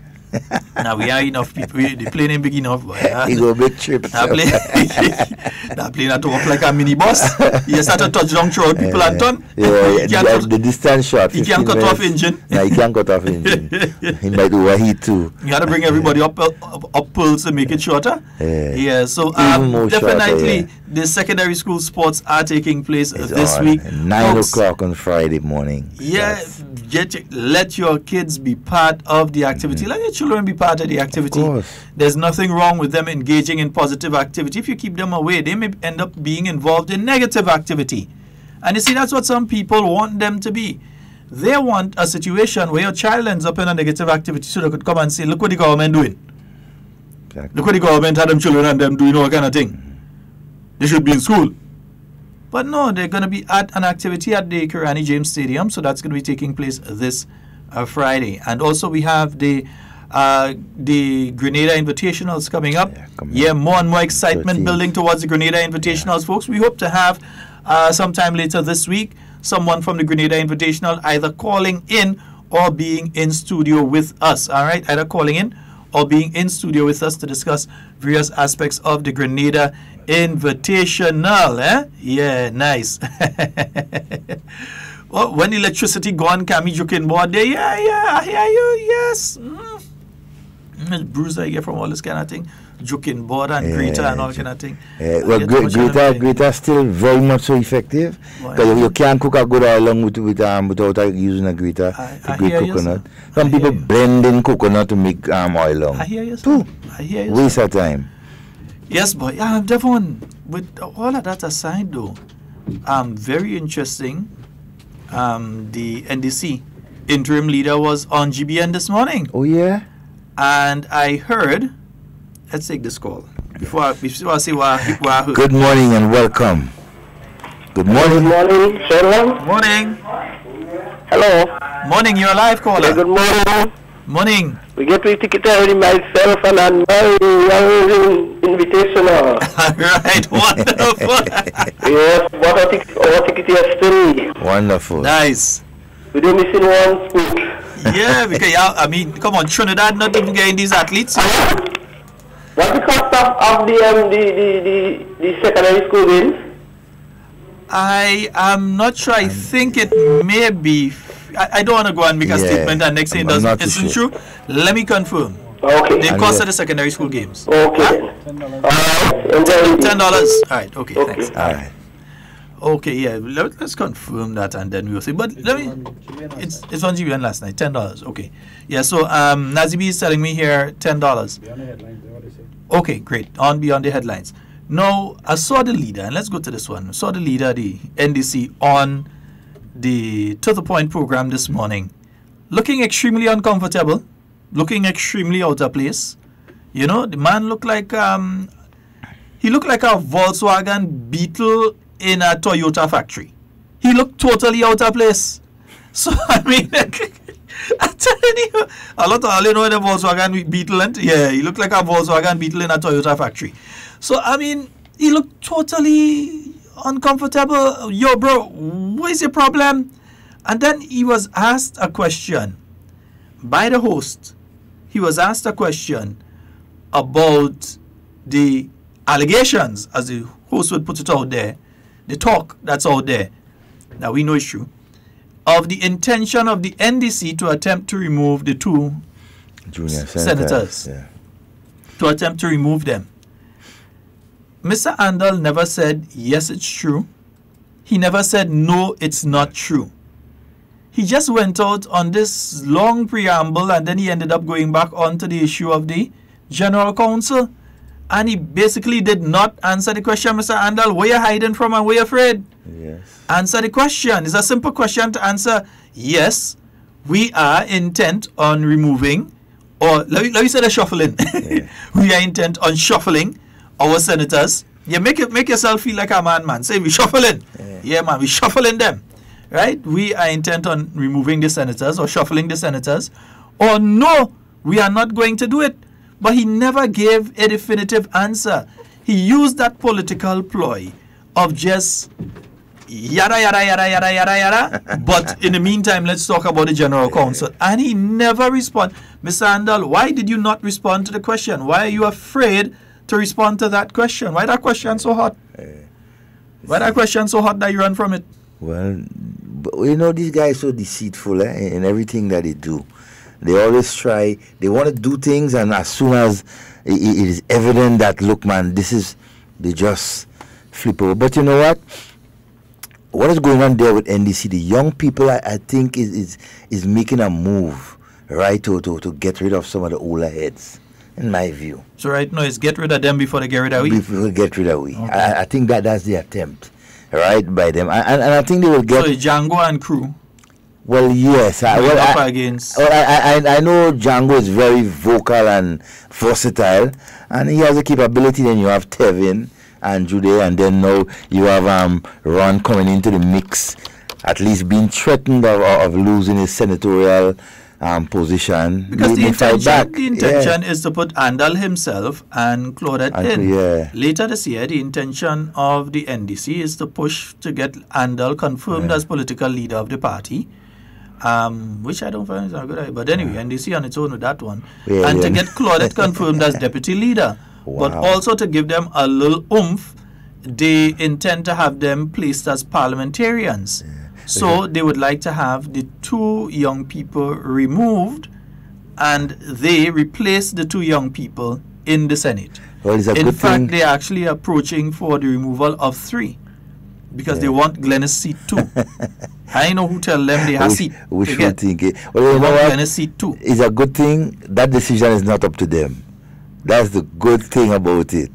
Now we are enough people. The plane ain't big enough. You go big trip. That plane had to walk like a mini bus. You just have to touch down throughout people and turn. Yeah, the distance short. You can't cut off engine. No, you can't cut off engine. He might overheat too. You got to bring everybody up pulse to make it shorter. Yeah, so definitely the secondary school sports are taking place this week. 9 o'clock on Friday morning. Yeah, let your kids be part of the activity. Let your children be part of the activity. There's nothing wrong with them engaging in positive activity. If you keep them away, they may end up being involved in negative activity. And you see, that's what some people want them to be. They want a situation where your child ends up in a negative activity so they could come and say, look what the government doing. Exactly. Look what the government had them children and them doing all kind of thing. They should be in school. But no, they're going to be at an activity at the Kirani James Stadium. So that's going to be taking place this Friday. And also we have the Grenada Invitationals coming up. More and more excitement building towards the Grenada Invitationals, folks. We hope to have sometime later this week someone from the Grenada Invitational either calling in or being in studio with us. All right, either calling in or being in studio with us to discuss various aspects of the Grenada Invitational. Yeah, nice. Well, when electricity gone, can we joke in board there? Yeah, I hear you. Yes. Bruce I get from all this kind of thing, joking board and Greta and all kind of thing. Well, Greta still very much so effective because you can't cook a good oil along without using a Greta, a great coconut. Some people blend in coconut to make oil long. I hear you. I hear you. Waste of time. Yes, boy. Devon, with all of that aside, though, very interesting. The NDC interim leader was on GBN this morning. Oh yeah. And I heard, let's take this call before I say what I heard. Good morning and welcome. Good morning. Good morning, Sheldon. Morning. Hello. Morning, you're a live caller. Yeah, good morning. Morning. We get to ticket already myself and my invitational. Right, wonderful. Yes, what ticket yesterday. Wonderful. Nice. We don't missing one spook. Yeah, because I mean, come on, Trinidad not even getting these athletes. What's the cost of the secondary school games? I am not sure. I think it may be. I don't want to go and make a statement and next thing it isn't true. Let me confirm. Okay. The cost of the secondary school games. Okay. $10. All right. Okay. Thanks. All right. Okay, yeah, let's confirm that and then we'll see. But let me, it's on GBN last night, $10. Okay, yeah. So Nazibi is telling me here $10. Okay, great. On beyond the headlines. Now I saw the leader, and let's go to this one. I saw the leader, the NDC, on the To The Point program this morning, looking extremely uncomfortable, looking extremely out of place. You know, the man looked like he looked like a Volkswagen Beetle in a Toyota factory. He looked totally out of place. So, I mean, I'm telling you, a lot of all you know the Volkswagen Beetle, and yeah, he looked like a Volkswagen Beetle in a Toyota factory. So, I mean, he looked totally uncomfortable. Yo, bro, what is your problem? And then he was asked a question by the host. He was asked a question about the allegations, as the host would put it out there, the talk that's out there, now we know it's true, of the intention of the NDC to attempt to remove the two junior senators. To attempt to remove them. Mr. Andal never said, yes, it's true. He never said, no, it's not true. He just went out on this long preamble and then he ended up going back onto the issue of the General Counsel. And he basically did not answer the question, Mr. Andal, where you hiding from and where you afraid? Yes. Answer the question. It's a simple question to answer. Yes, we are intent on removing, or let me say the shuffling. Yeah. We are intent on shuffling our senators. Yeah, make yourself feel like a man. Say we shuffling. Yeah, man, we shuffling them. right? We are intent on removing the senators or shuffling the senators, or no, we are not going to do it. But he never gave a definitive answer. He used that political ploy of just yada, yada, yada, yada, yada, yada. But in the meantime, let's talk about the General Counsel. And he never responded. Mr. Andal, why did you not respond to the question? Why are you afraid to respond to that question? Why that question so hot? Why that question so hot that you run from it? Well, you know, these guys so deceitful in everything that they do. They always try, they want to do things, and as soon as it is evident that, look, man, they just flip over. But you know what? What is going on there with NDC? The young people, I think, is making a move, right, to get rid of some of the older heads, in my view. So right now, it's get rid of them before they get rid of we? Before they get rid of we. Okay. I think that's the attempt, right, by them. And I think they will get... So it's Django and crew? Well, yes. I know Django is very vocal and versatile, and he has a capability. Then you have Tevin and Jude, and then now you have Ron coming into the mix, at least being threatened of losing his senatorial position. Because the intention is to put Andal himself and Claudette in. Yeah. Later this year, the intention of the NDC is to push to get Andal confirmed as political leader of the party. Which I don't find is a good idea. But anyway, NDC on its own with that one. Yeah, and to get Claudette confirmed as deputy leader. Wow. But also to give them a little oomph, they intend to have them placed as parliamentarians. Yeah. So they would like to have the two young people removed, and they replace the two young people in the Senate. Well, it's a in good fact, thing. they're actually approaching for the removal of 3. Because they want Glennis seat 2. I know who tell them they have seat. Which one think? Well, you know what? Glennis seat 2. It's a good thing. That decision is not up to them. That's the good thing about it.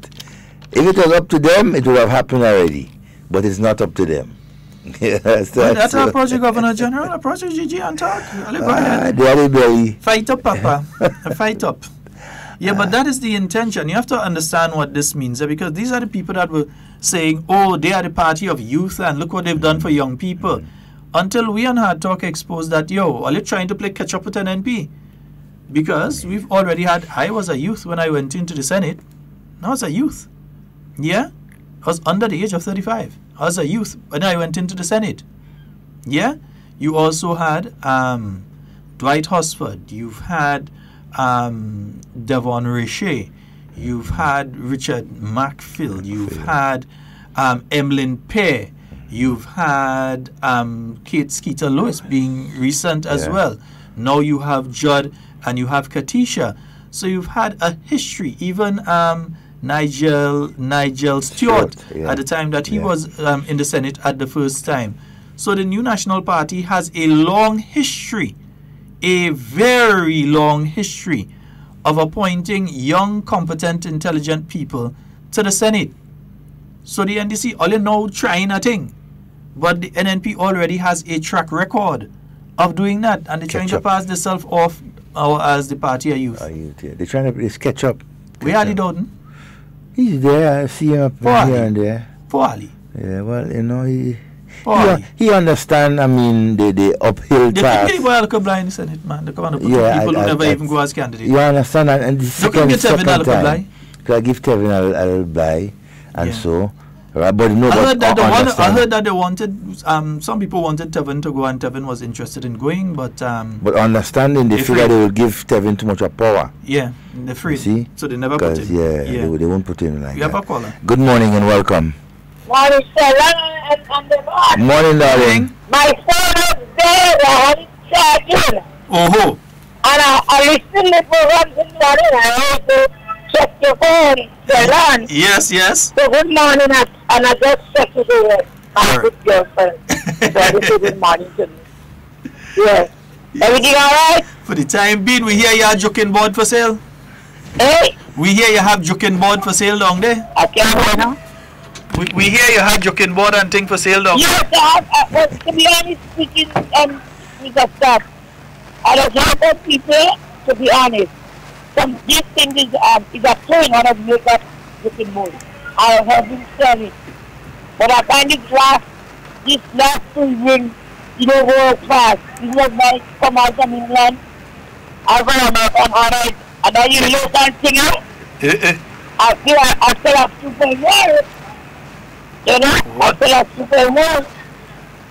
If it was up to them, it would have happened already. But it's not up to them. That's our project Governor General, our project GG and talk. Go ahead. Fight up, Papa. Fight up. Yeah, but that is the intention. You have to understand what this means, because these are the people that were saying, oh, they are the party of youth and look what they've done for young people. Until we on Hard Talk exposed that, are you trying to play catch up with an NP? Because we've already had, I was a youth when I went into the Senate. I was a youth. Yeah? I was under the age of 35. I was a youth when I went into the Senate. Yeah? You also had Dwight Hosford. You've had Devon Romain. You've had Richard Macfield. You've had Emlyn Pear. You've had Kate Skeeter-Lewis being recent as well. Now you have Judd and you have Katisha. So you've had a history. Even Nigel Stewart at the time that he was in the Senate at the first time. So the New National Party has a long history, a very long history of appointing young, competent, intelligent people to the Senate. So the NDC only now trying a thing, but the NNP already has a track record of doing that, and they're trying to pass themselves off as the party of youth. They're trying to catch up. Where Ali Dowden? He's there. I see him up here and there. Poor Ali. Yeah, well, you know, he understand, I mean, the uphill task. They boy look blind in the Senate, man. They come on people who never even go as candidates. You understand, and the second time, I give Tevin a little blind, and so, right, but no, I heard that they wanted, some people wanted Tevin to go, and Tevin was interested in going, but understanding, they feel like they will give Tevin too much power. Yeah, they're free. See? So they never put him. They won't put him like that. You have a caller. Good morning and welcome. Morning, Sheldon. Morning, darling. My phone is dead. I had it charging. Oh. And I listen to the program this morning. I also check your phone, Sheldon. Yes. So good morning, and I just checked it with my good girlfriend. So I say good morning to me. Yes. Everything all right? For the time being, we hear you have joking board for sale. Hey? We hear you have joking board for sale down there. I can't hear now. We hear you have joking board and thing for sale down there. Yes, well, to be honest speaking, Mr. Scott, I don't want people, to be honest. This thing is a thing on a makeup looking mood. I haven't said it. But I find it this last season, he don't work fast. He work like come out from England. I go to American alright. And then you local singer. I still have super work. You know? I still have super work.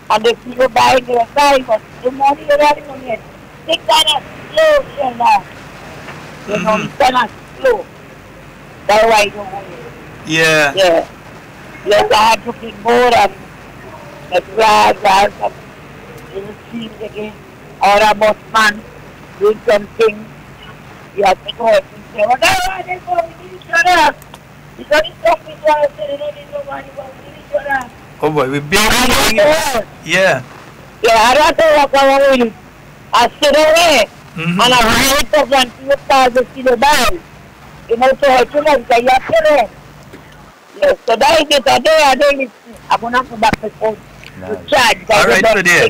And the people buying their buy, but the money you already money. They kind of slow, Sheldon. You know, it's kind of slow. That's why you don't want it. Yeah. Yeah. Yes, I had to pick more and the flags and the teams again. Or a busman doing something. You have to go and say, well, that's why they go with each other. Because it's something to us, they don't need nobody but with each other. Oh boy, we're big. Yeah. Yeah, I don't know what I want with it. I sit away and I write up and see what cars to see the ball. You know, so I feel like I have to rest. Yes, so that is it. I don't I'm going to go back to phone to charge. All right, so there.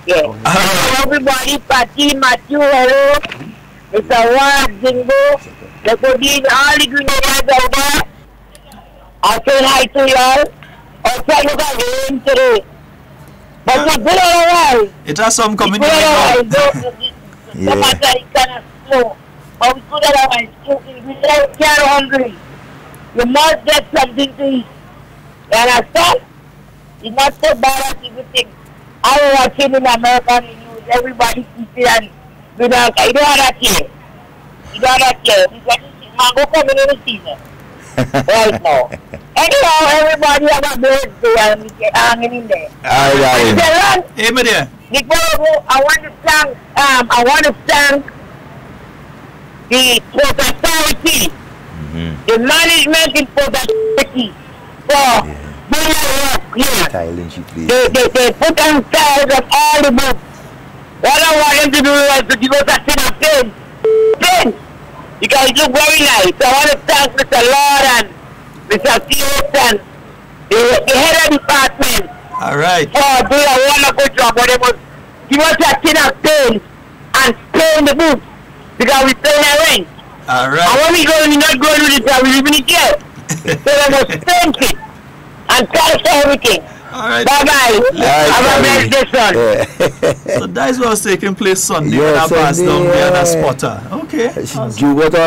Yeah. Everybody, Patty, Matthew, hello. It's a word, Jingo. They could be all the Grenadians out there. I say hi to y'all. Also, I look at the game today. But it's good otherwise. It has some community. The matter is kind of slow. But it's good otherwise. If you're hungry, you must get something to eat. You understand? It's not so bad as people think. I was watching in American news, everybody eating and you don't have that here. You don't have that here. Because mango coming in the season. Right now. Anyhow, everybody have a birthday and we get hanging in there. Hey, my dear. I want to thank the Port Authority, the management in Port Authority for doing the work here. They put on tiles of all the books. What I want them to do is to give us a tin of pen. Because it looks very nice. So I want to thank Mr. Lord and Mr. Stevenson, the head of the department. All right. For doing a wonderful job. But they must give us a tin of pen and paint the booth. Because we pay the rent. All right. And when we go, we're not going with it, we're leaving it here. So they must paint it and polish everything. All right. Bye-bye. Have a blessed day, son. So that's what was taking place Sunday when I passed down there and I spotter. Okay.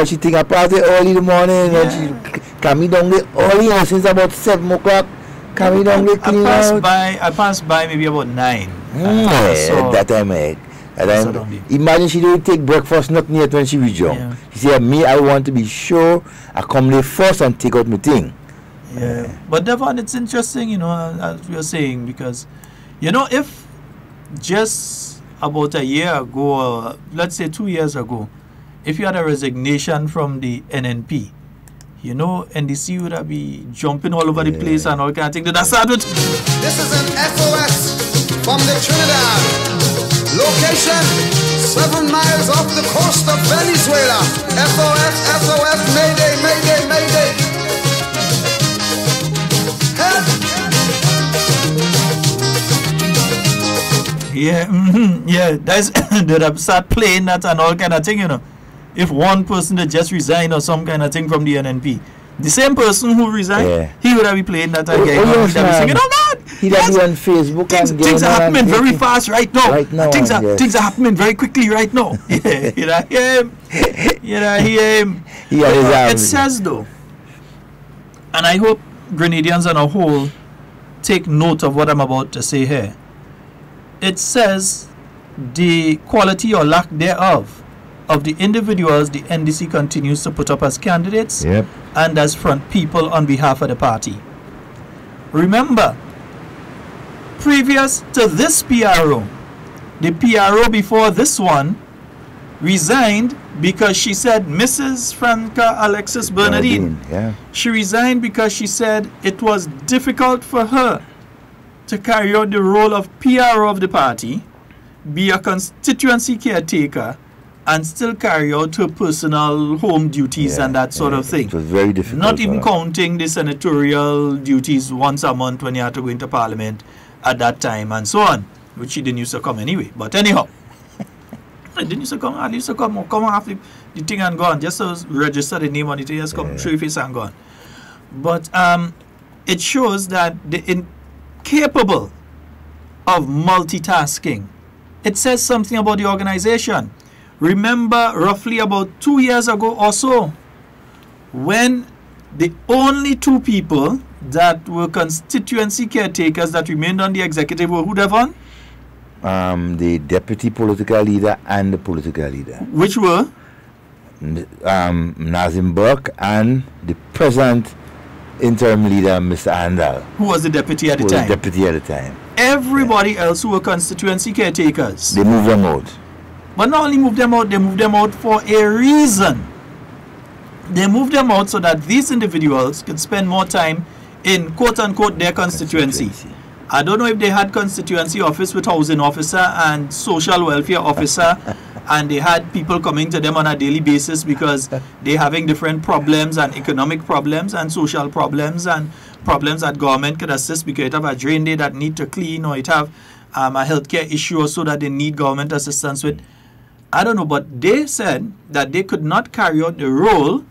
She think I passed it early in the morning and she coming down there early and since about 7 o'clock. Coming down there clean out. I passed by maybe about 9. That time, mate. Imagine she didn't take breakfast, nothing yet when she reached home. She said, me, I want to be sure I come there first and take out my thing. Yeah. But Devon, it's interesting, you know, as we are saying, because, you know, if just about a year ago, or let's say 2 years ago, if you had a resignation from the NNP, you know, NDC would have been jumping all over the place and all kind of things. That's sad. This is an SOS from the Trinidad. Location 7 miles off the coast of Venezuela. SOS, SOS, Mayday, Mayday, Mayday. Yeah, that's they start playing that and all kind of thing, you know. If one person that just resigned or some kind of thing from the NNP, the same person who resigned, he would have been playing that again. He would have been singing, oh God! He would be on Facebook. Things are happening very fast right now. Things are happening very quickly right now. It says though, and I hope Grenadians on a whole take note of what I'm about to say here. It says the quality or lack thereof of the individuals the NDC continues to put up as candidates and as front people on behalf of the party. Remember, previous to this PRO, the PRO before this one resigned because she said, Mrs. Franca Alexis Bernardine, she resigned because she said it was difficult for her to carry out the role of PRO of the party, be a constituency caretaker, and still carry out her personal home duties and that sort of thing. It was very difficult. Not even counting the senatorial duties once a month when you had to go into Parliament at that time and so on, which she didn't used to come anyway. But anyhow, I didn't used to come. I used to come after the thing and gone, just to register the name on it, just come through face and gone. But it shows that the incapable of multitasking. It says something about the organization. Remember, roughly about 2 years ago or so, when the only two people that were constituency caretakers that remained on the executive were who, Devon? The deputy political leader and the political leader. Which were? Nazim Burke and the present interim leader, Mr. Andal. Who was the deputy at the time? Deputy at the time. Everybody else who were constituency caretakers. They moved them out. But not only moved them out, they moved them out for a reason. They moved them out so that these individuals could spend more time in quote-unquote their constituency. I don't know if they had constituency office with housing officer and social welfare officer and they had people coming to them on a daily basis because they're having different problems and economic problems and social problems and problems that government could assist because it have a drain day that need to clean or it have a healthcare issue or so that they need government assistance with. I don't know, but they said that they could not carry out the role,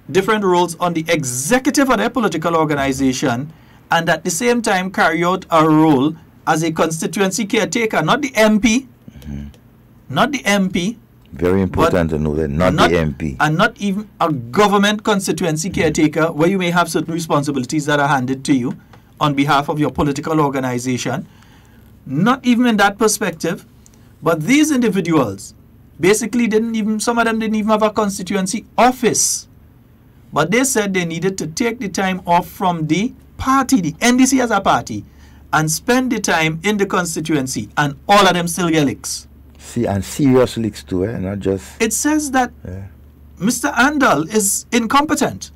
different roles on the executive of their political organization and at the same time carry out a role as a constituency caretaker, not the MP, not the MP. Very important to know that, not the MP. And not even a government constituency caretaker where you may have certain responsibilities that are handed to you on behalf of your political organization. Not even in that perspective. But these individuals basically some of them didn't even have a constituency office. But they said they needed to take the time off from the party, the NDC as a party, and spend the time in the constituency. And all of them still get licks. See, and serious leaks too, not just... It says that Mr. Andal is incompetent.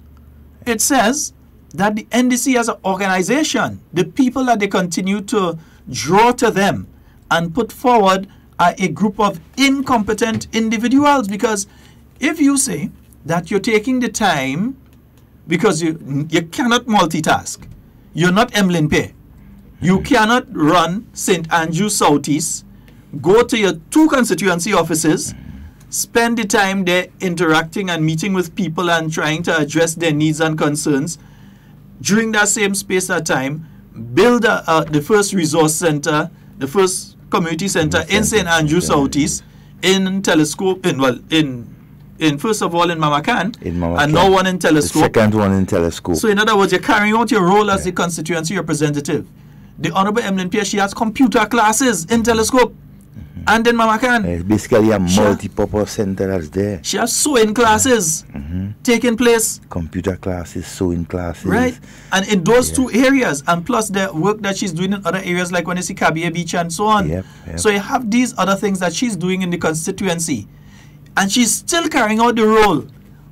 It says that the NDC as an organization, the people that they continue to draw to them and put forward are a group of incompetent individuals. Because if you say that you're taking the time because you cannot multitask, you're not Emlyn Pay, you cannot run St. Andrew Southeast, go to your two constituency offices, spend the time there interacting and meeting with people and trying to address their needs and concerns. During that same space of time, build the first resource center, the first community center in St. Andrew Southeast, in Telescope, in first of all in Mamacan, and now one in Telescope. The second one in Telescope. So in other words, you're carrying out your role as the constituency representative. The Honorable Emlyn Pierre, she has computer classes in Telescope and in Mamacan. It's basically a multi-purpose center that's there. She has sewing classes taking place. Computer classes, sewing classes. Right. And in those two areas, and plus the work that she's doing in other areas like when you see Kabia Beach and so on. So you have these other things that she's doing in the constituency. And she's still carrying out the role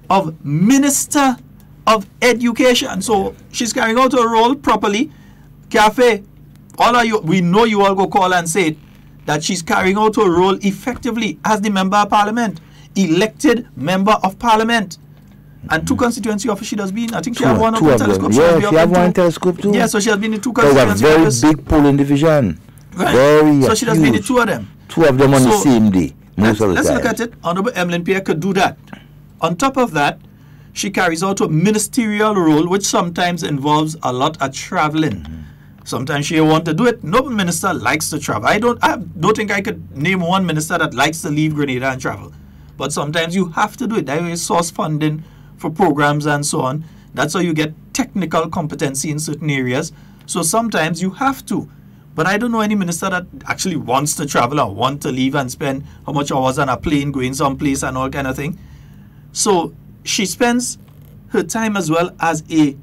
of Minister of Education. So she's carrying out her role properly. Cafe, all of you, we know you all go call and say that she's carrying out her role effectively as the Member of Parliament, elected Member of Parliament. And two constituency offices she does be in. I think she has one of the Telescope. Yeah, she has one in Telescope too. Yeah, so she has been in two constituency offices. It's a very big polling division. Right. So she has been in two of them. Two of them on the same day. Let's look at it. Honorable Emlyn Pierre could do that. On top of that, she carries out a ministerial role which sometimes involves a lot of traveling. Sometimes she want to do it. No minister likes to travel. I don't think I could name one minister that likes to leave Grenada and travel. But sometimes you have to do it. There is source funding for programs and so on. That's how you get technical competency in certain areas. So sometimes you have to. But I don't know any minister that actually wants to travel or want to leave and spend how much hours on a plane going someplace and all kind of thing. So she spends her time as well as a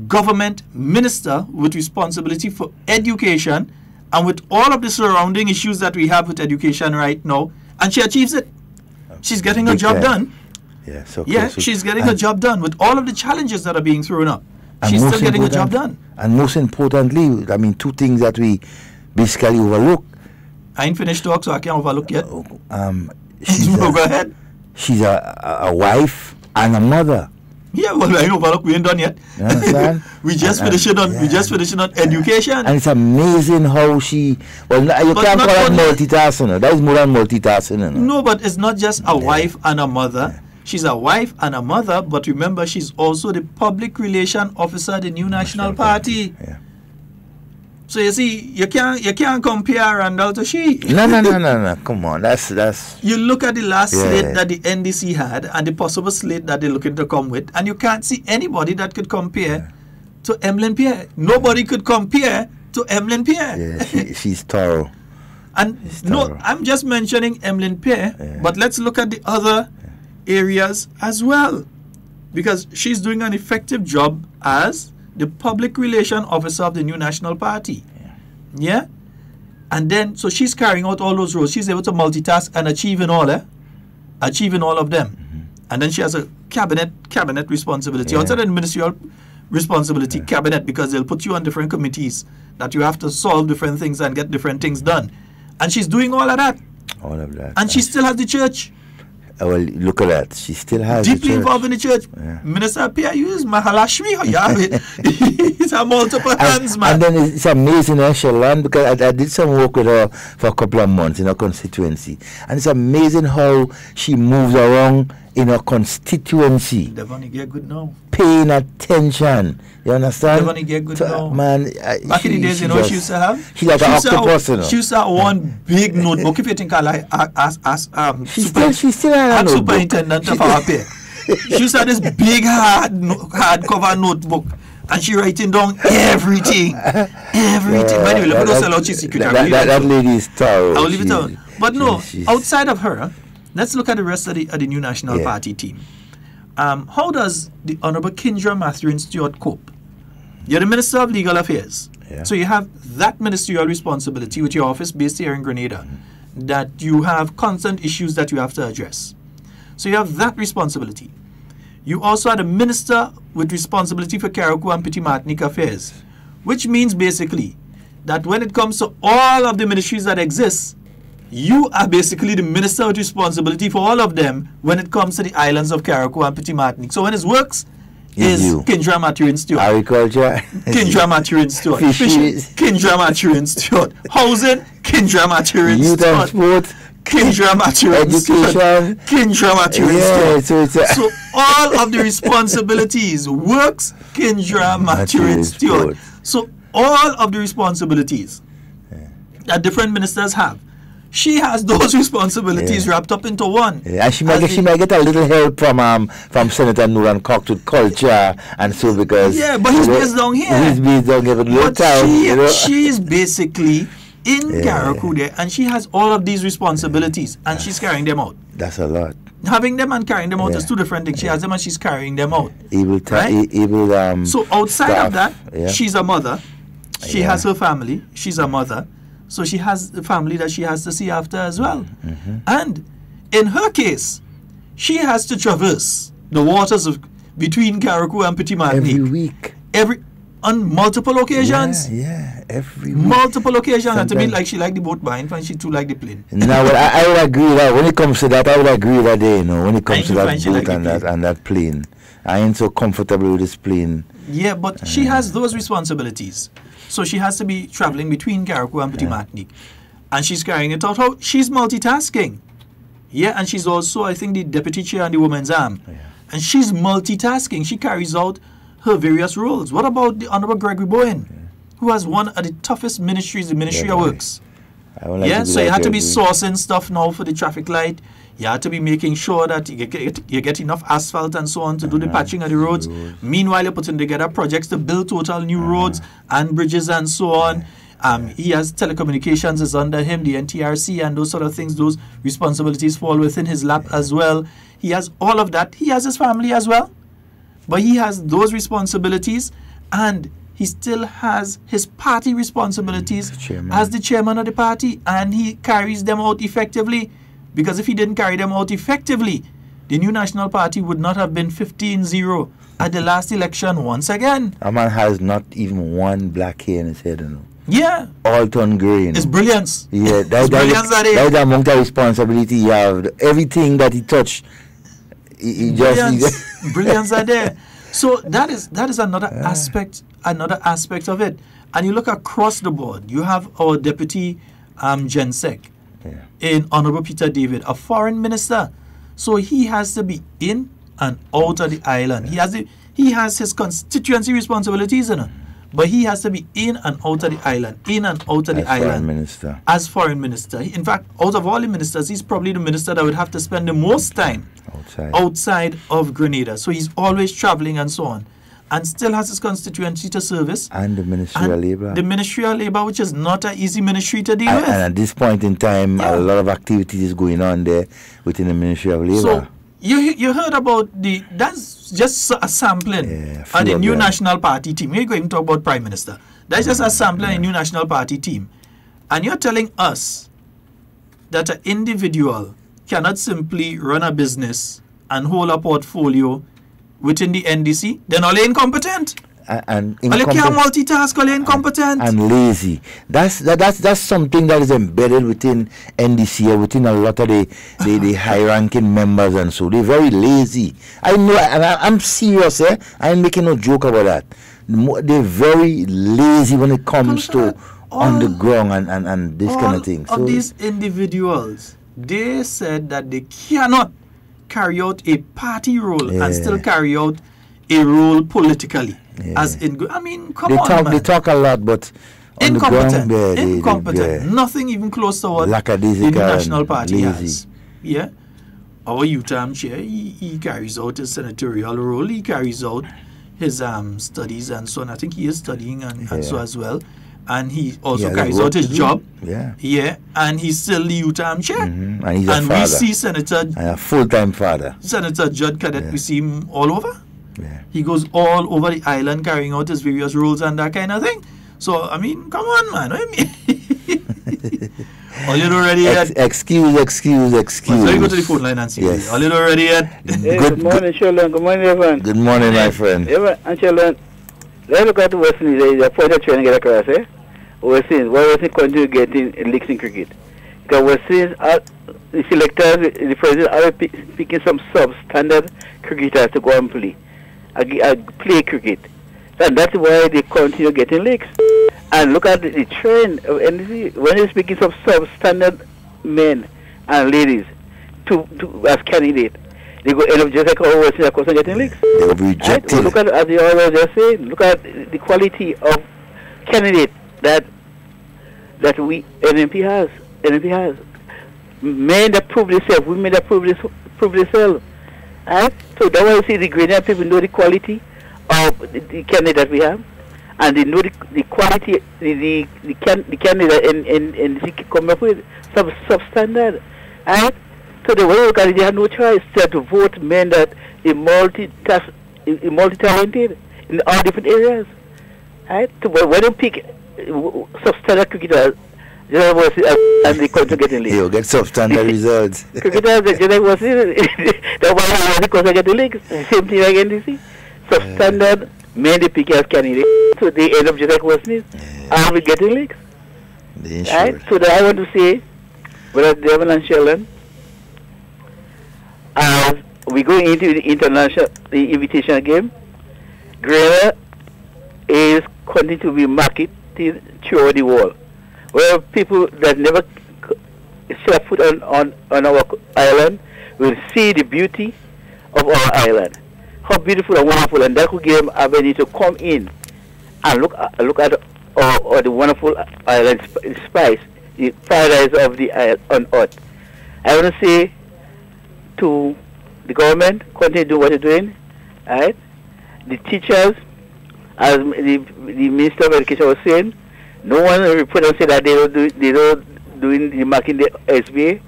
government minister with responsibility for education and with all of the surrounding issues that we have with education right now. And she achieves it. She's getting her job done. Yeah, she's getting her job done with all of the challenges that are being thrown up. She's still getting her job done. And most importantly, I mean, two things that we basically overlook. I ain't finished talk, so I can't overlook yet. Go ahead. She's a wife and a mother. Yeah, well, I ain't overlook. We ain't done yet. You understand? we just finishing on education. And it's amazing how she. Well, you can't call it multitasking. That is more than multitasking. No, but it's not just a wife and a mother. She's a wife and a mother, but remember, she's also the public relation officer of the New National Party. So you see, you can't compare Randall to she. No. Come on, that's. You look at the last slate that the NDC had and the possible slate that they're looking to come with, and you can't see anybody that could compare to Emmeline Pierre. Nobody could compare to Emmeline Pierre. Yeah, she's thorough. And I'm just mentioning Emmeline Pierre, but let's look at the other areas as well, because she's doing an effective job as the public relation officer of the new National Party. Yeah? And then, so she's carrying out all those roles. She's able to multitask and achieving all of them. And then she has a cabinet responsibility. Outside of the ministerial responsibility, cabinet, because they'll put you on different committees that you have to solve different things and get different things done. And she's doing all of that. All of that. And she still has the church. Well, look at that. She still has deeply involved in the church. Minister Pierre is Mahalashmi. He's a multiple hands, man. And then it's amazing, Sheldon, because I did some work with her for a couple of months in her constituency. And it's amazing how she moves around in her constituency. Devon, get good now. Paying attention. You understand? Devon, get good now. Man, back in the days, you know what she used to have? She's like an octopus, you know. She used to have one big notebook. If you think I like she still has a superintendent of our pair. She used to have this big hardcover notebook. And she writing down everything. Everything. By the way, let me not sell out your secret. That lady is thorough. I'll leave it out. But no, outside of her, let's look at the rest of the new National Party team. How does the Honorable Kindra Mathurin Stewart cope? You're the Minister of Legal Affairs. So you have that ministerial responsibility with your office based here in Grenada, that you have constant issues that you have to address. So you have that responsibility. You also are the Minister with responsibility for Carriacou and Petit Martinique affairs, which means basically that when it comes to all of the ministries that exist, you are basically the minister with responsibility for all of them when it comes to the islands of Carriacou and Petit Martinique. So when it works, is Kindra Mathurin Stewart. Agriculture. Kindra Mathurin Stewart. Fishing. Kindra Mathurin Stewart. Housing. Kindra Mathurin Stewart. Youth and sport. Kindra Mathurin Stewart. Kindra Mathurin Stewart. So all of the responsibilities works Kindra Mathurin Stewart. So all of the responsibilities that different ministers have, she has those responsibilities wrapped up into one. And she might get a little help from Senator Nuran Cox with culture and so, because but he's based down here. He's based down here, but she's basically in Carriacou there, and she has all of these responsibilities, and she's carrying them out. That's a lot. Having them and carrying them out is two different things. She has them and she's carrying them out. So outside of that, she's a mother. She has her family. She's a mother. So she has the family that she has to see after as well. And in her case, she has to traverse the waters of between Carriacou and Petit Martinique. Every week. On multiple occasions. Every week. Multiple occasions. And to me, like she liked the boat behind and she too liked the plane. No, but I would agree that when it comes to that, I would agree that day, you know, when it comes to that boat and that plane. I ain't so comfortable with this plane. Yeah, but she has those responsibilities. So she has to be traveling between Carriacou and Petit Martinique. And she's carrying it out. She's multitasking. Yeah, and she's also, I think, the deputy chair on the women's arm. And she's multitasking. She carries out her various roles. What about the Honorable Gregory Bowen, who has one of the toughest ministries, the Ministry of Works? So you had to be sourcing stuff now for the traffic light. You have to be making sure that you get enough asphalt and so on to do the patching of the roads. Meanwhile, you're putting together projects to build total new roads and bridges and so on. He has telecommunications is under him, the NTRC and those sort of things. Those responsibilities fall within his lap as well. He has all of that. He has his family as well. But he has those responsibilities, and he still has his party responsibilities as the chairman of the party, and he carries them out effectively. Because if he didn't carry them out effectively, the new National Party would not have been 15-0 at the last election once again. A man has not even one black hair in his head, you know. Yeah. All turned green. It's brilliance. Yeah, that's the amount of responsibility you have. Everything that he touched, brilliance are there. So that is another aspect of it. And you look across the board. You have our deputy Gensec in Honorable Peter David, a foreign minister. So he has to be in and out of the island. He has his constituency responsibilities, you know. but he has to be in and out of the island, Foreign minister. As foreign minister. In fact, out of all the ministers, he's probably the minister that would have to spend the most time outside of Grenada. So he's always traveling and so on, and still has his constituency to service. And the Ministry of Labour. The Ministry of Labour, which is not an easy ministry to deal with. And at this point in time, a lot of activities is going on there within the Ministry of Labour. So you heard about that's just a sampling of the new National Party team. We're going to talk about Prime Minister. That's just a sampling of the new National Party team. And you're telling us that an individual cannot simply run a business and hold a portfolio within the NDC? Then all incompetent. And you can't multitask, all incompetent. And lazy. That's something that is embedded within NDC or within a lot of the high-ranking members and so. They're very lazy. I know, and I'm serious, I ain't making no joke about that. They're very lazy when it comes to on the ground and this kind of thing. So these individuals, they said that they cannot carry out a party role and still carry out a role politically. As in, I mean, come on, man. They talk a lot, but on incompetent. The ground, incompetent. Nothing even close to what the National Party has. Yeah. Our UTAM chair, he carries out his senatorial role. He carries out his studies and so on. I think he is studying and so as well. And he also carries out his job. Yeah. And he's still the UTAM chair. And he's a father. We see Senator... And a full-time father. Senator Judd Cadet, we see him all over. He goes all over the island carrying out his various roles and that kind of thing. So, I mean, come on, man. What do you mean? All you already had... Excuse. Let me go to the phone line and see. Yes. All you already had... Hey, good morning, Sheldon. Good morning, everyone. Good morning, my friend. And Sheldon, let's look at the West Indies. The point of trying to get across, West Indies continue getting leaks in cricket. Because West Indies, the selectors, the president, are picking some substandard cricketers to go and play. Play cricket. And that's why they continue getting leaks. And look at the trend of NDC. When they're speaking of substandard men and ladies to as candidates, they go end up just like all West Indies are getting leaks. They will be rejected. Look at, as you always just say, look at the quality of candidate that we NMP has. Men that prove themselves, women that prove themselves. So that's why you see the Grenadian people know the quality of the candidate that we have, and they know the quality the candidate and they come up with substandard. So the way you look at it, they have no choice to vote men that are multi-talented in all different areas. So when you pick substandard cricketers, and they continue getting leaks. You'll get substandard results. Cricketers, that's why they continue getting leaks. Same thing like NDC. Substandard, men they pick as candidates, so they end up just like West Indies, and we getting leaks. So that I want to say, Brother Devon and Sheldon, as we go into the invitation game, Grenada is continuing to be marketed through the world. Where people that never set foot on our island will see the beauty of our island. How beautiful and wonderful, and that could give them a ability to come in and look at the wonderful island spice, the paradise of the island on earth. I want to say to the government, continue to do what you're doing, right? The teachers, as the Minister of Education was saying, no one report and say that they don't doing the marking the SBA.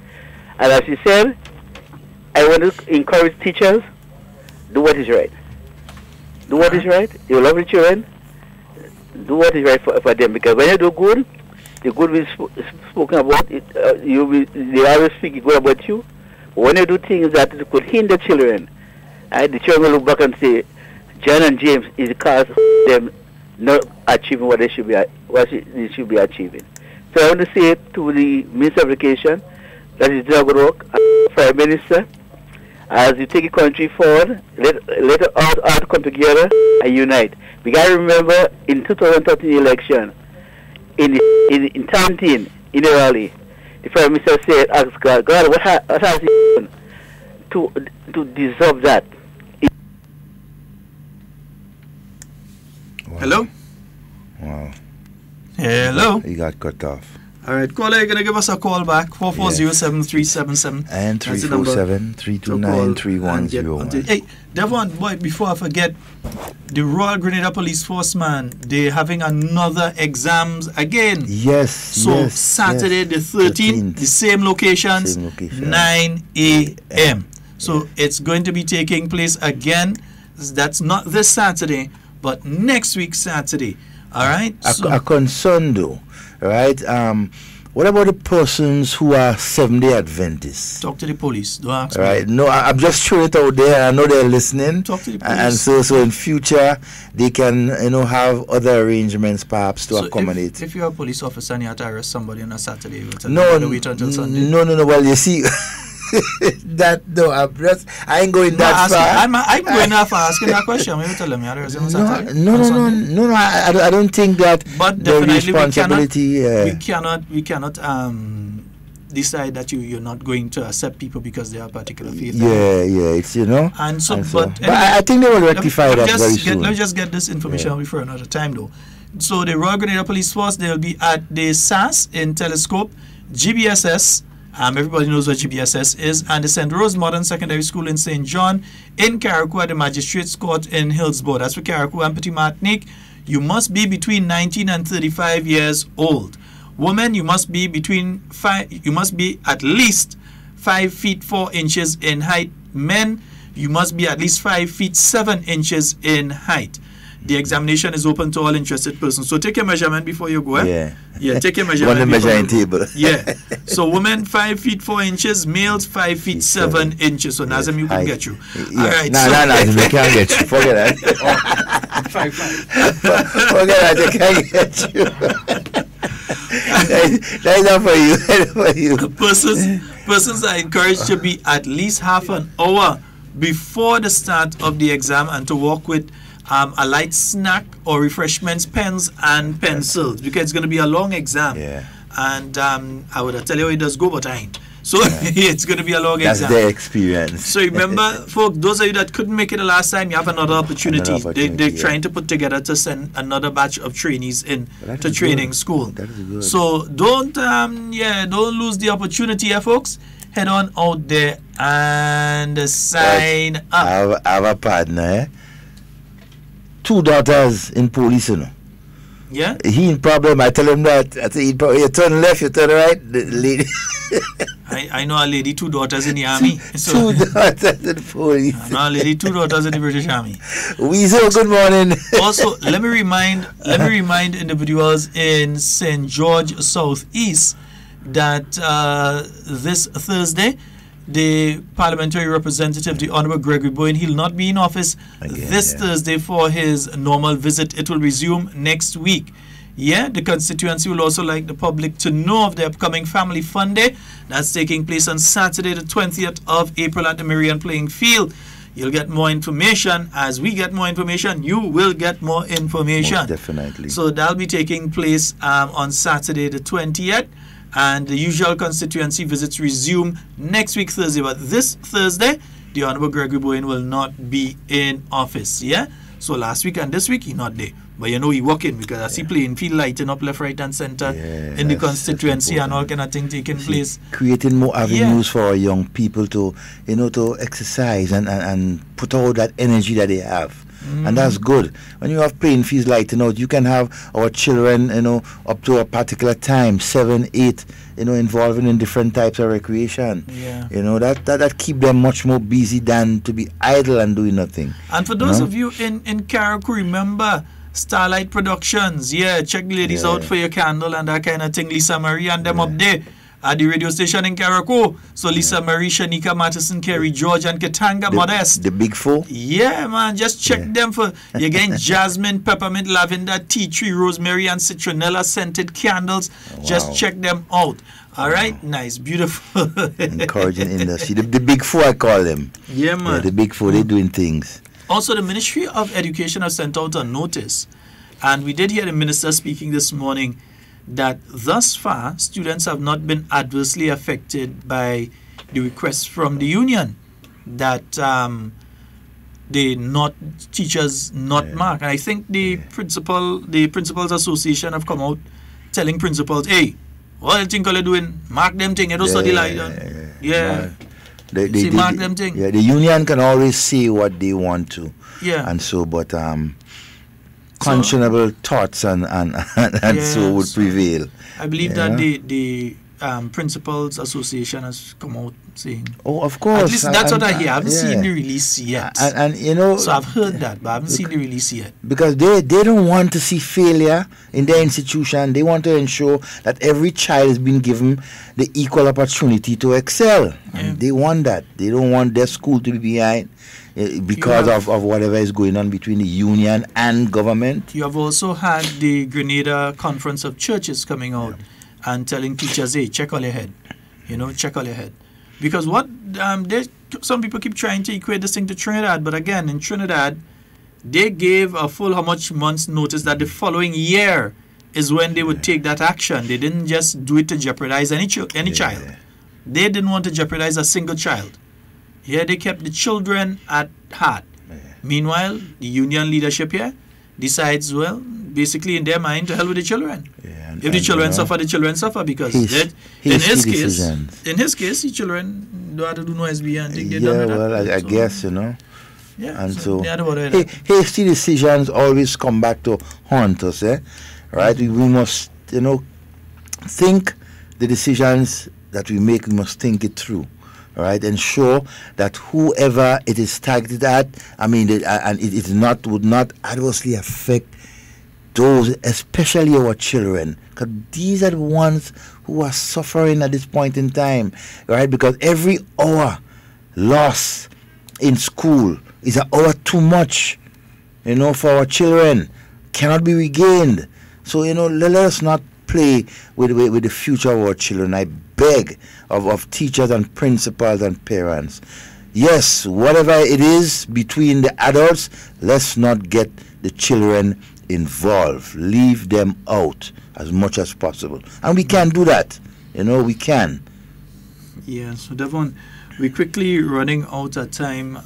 And as she said, I want to encourage teachers, do what is right. Do what is right. You love the children. Do what is right for them. Because when you do good, the good will be spoken about. They always speak good about you. But when you do things that could hinder children, the children will look back and say, John and James is the cause of them not achieving what they should be achieving. So I want to say to the Minister of Education that is doing good work, Prime Minister, as you take the country forward, let us all come together and unite. We got to remember in 2013 election, in Tantin, in the rally, the Prime Minister said, ask God, what has he done to deserve that? Hello? Hello. He got cut off. All right, caller, you're going to give us a call back, 440-7377. And 347-329-3101. Hey, Devon, boy, before I forget, the Royal Grenada Police Force, man, they're having another exams again. Yes, So Saturday the 13th, the same locations, 9 a.m. So it's going to be taking place again. That's not this Saturday, but next week Saturday. All right? A concern, though. Right? What about the persons who are Seventh-day Adventists? Talk to the police. Don't ask right? me. No, I'm just throwing it out there. I know they're listening. Talk to the police. And so in future, they can, have other arrangements perhaps to accommodate. If you're a police officer and you have to arrest somebody on a Saturday, you will tell them to wait until Sunday. No. Well, you see... I ain't going that far. I'm going that far asking that question. You tell them you arrest on Saturday. No. I don't think that. But the responsibility. We cannot decide that you're not going to accept people because they have a particular faith. Yeah. It's And so. But I think they will rectify that very soon. Let me just get this information for another time, though. So the Royal Grenada Police Force, they'll be at the SAS in Telescope, GBSS. Everybody knows what GBSS is, and the St. Rose Modern Secondary School in St. John, in Carriacou at the Magistrates Court in Hillsborough. That's for Carriacou and Petit Martinique. You must be between 19 and 35 years old. Women, you must be at least 5 feet 4 inches in height. Men, you must be at least 5 feet 7 inches in height. The examination is open to all interested persons. So take your measurement before you go. Yeah, take your measurement. One measuring table. Yeah. So women 5 feet 4 inches, males 5 feet 7 inches. So Nazim, you can get you. Yeah. All right. No, they can't get you. Forget that. Forget that. They can't get you. That's not for you. Persons are encouraged to be at least half an hour before the start of the exam and to walk with a light snack or refreshments, pens and pencils, because it's going to be a long exam. Yeah. And I would tell you how it does go, but I ain't. So it's going to be a long exam. That's their experience. So remember, folks, those of you that couldn't make it the last time, you have another opportunity. They're trying to put together to send another batch of trainees in to training school. That is good. So don't lose the opportunity, folks. Head on out there and sign up. I have a partner, 2 daughters in police, Yeah? He in problem. I tell him that. I say, you turn left, you turn right. The lady. I know a lady, 2 daughters in the army. So 2 daughters in the police. I know a lady, 2 daughters in the British Army. Weasel, good morning. Also, let me remind individuals in St. George Southeast that this Thursday, the parliamentary representative, the Honorable Gregory Bowen, he'll not be in office Thursday for his normal visit. It will resume next week. Yeah, the constituency will also like the public to know of the upcoming Family Fun Day. That's taking place on Saturday, the 20th of April at the Marion Playing Field. You'll get more information. As we get more information, you will get more information. Most definitely. So that'll be taking place on Saturday, the 20th. And the usual constituency visits resume next week, Thursday. But this Thursday, the Honorable Gregory Bowen will not be in office. Yeah? So last week and this week, he's not there. But he working because I see playing field lighting up left, right, and center in the constituency and all kind of things taking place. Creating more avenues for our young people to, to exercise and put all that energy that they have. And that's good. When you have playing fields lighting out, you can have our children, up to a particular time, 7, 8, involving in different types of recreation. Yeah. That keep them much more busy than to be idle and doing nothing. And for those of you in Carriacou, remember Starlight Productions. Yeah, check the ladies out for your candle and that kind of thing. Lisa Marie and them up there at the radio station in Carriacou. So Lisa Marie, Shanika Matheson, Kerry George, and Katanga Modest. The big 4? Yeah, man. Just check them for, you're getting jasmine, peppermint, lavender, tea tree, rosemary, and citronella scented candles. Just check them out. All right? Nice. Beautiful. Encouraging industry. The big 4, I call them. Yeah, man. Yeah, the big 4, they're doing things. Also, the Ministry of Education has sent out a notice. And we did hear the minister speaking this morning that thus far, students have not been adversely affected by the request from the union that teachers not mark. And I think the Principals Association have come out telling principals, hey, what do you think you're doing? Mark them thing, you don't study like that. Yeah. Mark them thing. Yeah, the union can always say what they want to. Yeah. And so, but conscionable thoughts and so would prevail. I believe that the Principals Association has come out saying. Oh, of course. At least that's what I hear. I haven't seen the release yet. And you know. So I've heard that, but I haven't seen the release yet. Because they don't want to see failure in their institution. They want to ensure that every child is being given the equal opportunity to excel. And they want that. They don't want their school to be behind because of whatever is going on between the union and government. You have also had the Grenada Conference of Churches coming out and telling teachers, hey, check all your head. Check all your head. Because some people keep trying to equate this thing to Trinidad, but again, in Trinidad, they gave a full how much months notice that the following year is when they would take that action. They didn't just do it to jeopardize any child. They didn't want to jeopardize a single child. Here they kept the children at heart. Meanwhile, the union leadership here decides, well, basically in their mind, to hell with the children. If the children suffer, the children suffer because in his case, the children don't have to do no SB and think they done that. Well, I guess, Yeah, and so hasty decisions always come back to haunt us, right? We must, think the decisions that we make, we must think it through. Right, ensure that whoever it is targeted at, and it would not adversely affect those, especially our children, because these are the ones who are suffering at this point in time, right? Because every hour lost in school is an hour too much, for our children, cannot be regained. So, let us not play with the future of our children. I beg of teachers and principals and parents. Yes, whatever it is between the adults, let's not get the children involved. Leave them out as much as possible. And we can do that. We can. Yeah, so Devon, we're quickly running out of time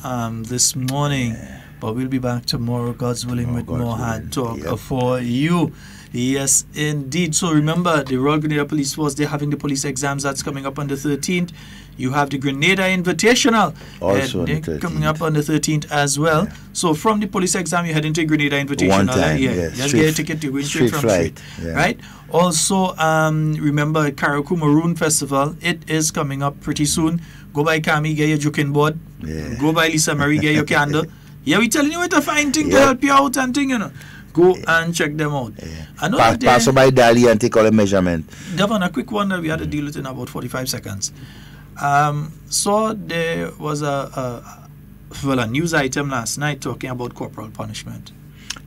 this morning, but we'll be back tomorrow, God's willing, with more hard talk for you. Yes, indeed. So remember, the Royal Grenada Police Force, they're having the police exams. That's coming up on the 13th. You have the Grenada Invitational. Also they're coming up on the 13th as well. Yeah. So from the police exam, you head into Grenada Invitational. One time, Just get a ticket. You're going straight from flight. Straight. Right? Also, remember, Carriacou Maroon Festival. It is coming up pretty soon. Go by Kami, get your joking board. Yeah. Go by Lisa Marie, get your candle. Yeah, we're telling you where to find things to help you out and things, Go and check them out. Pass by Dali and take all the measurement. Devon, a quick one that we had to deal with in about 45 seconds. So there was a news item last night talking about corporal punishment.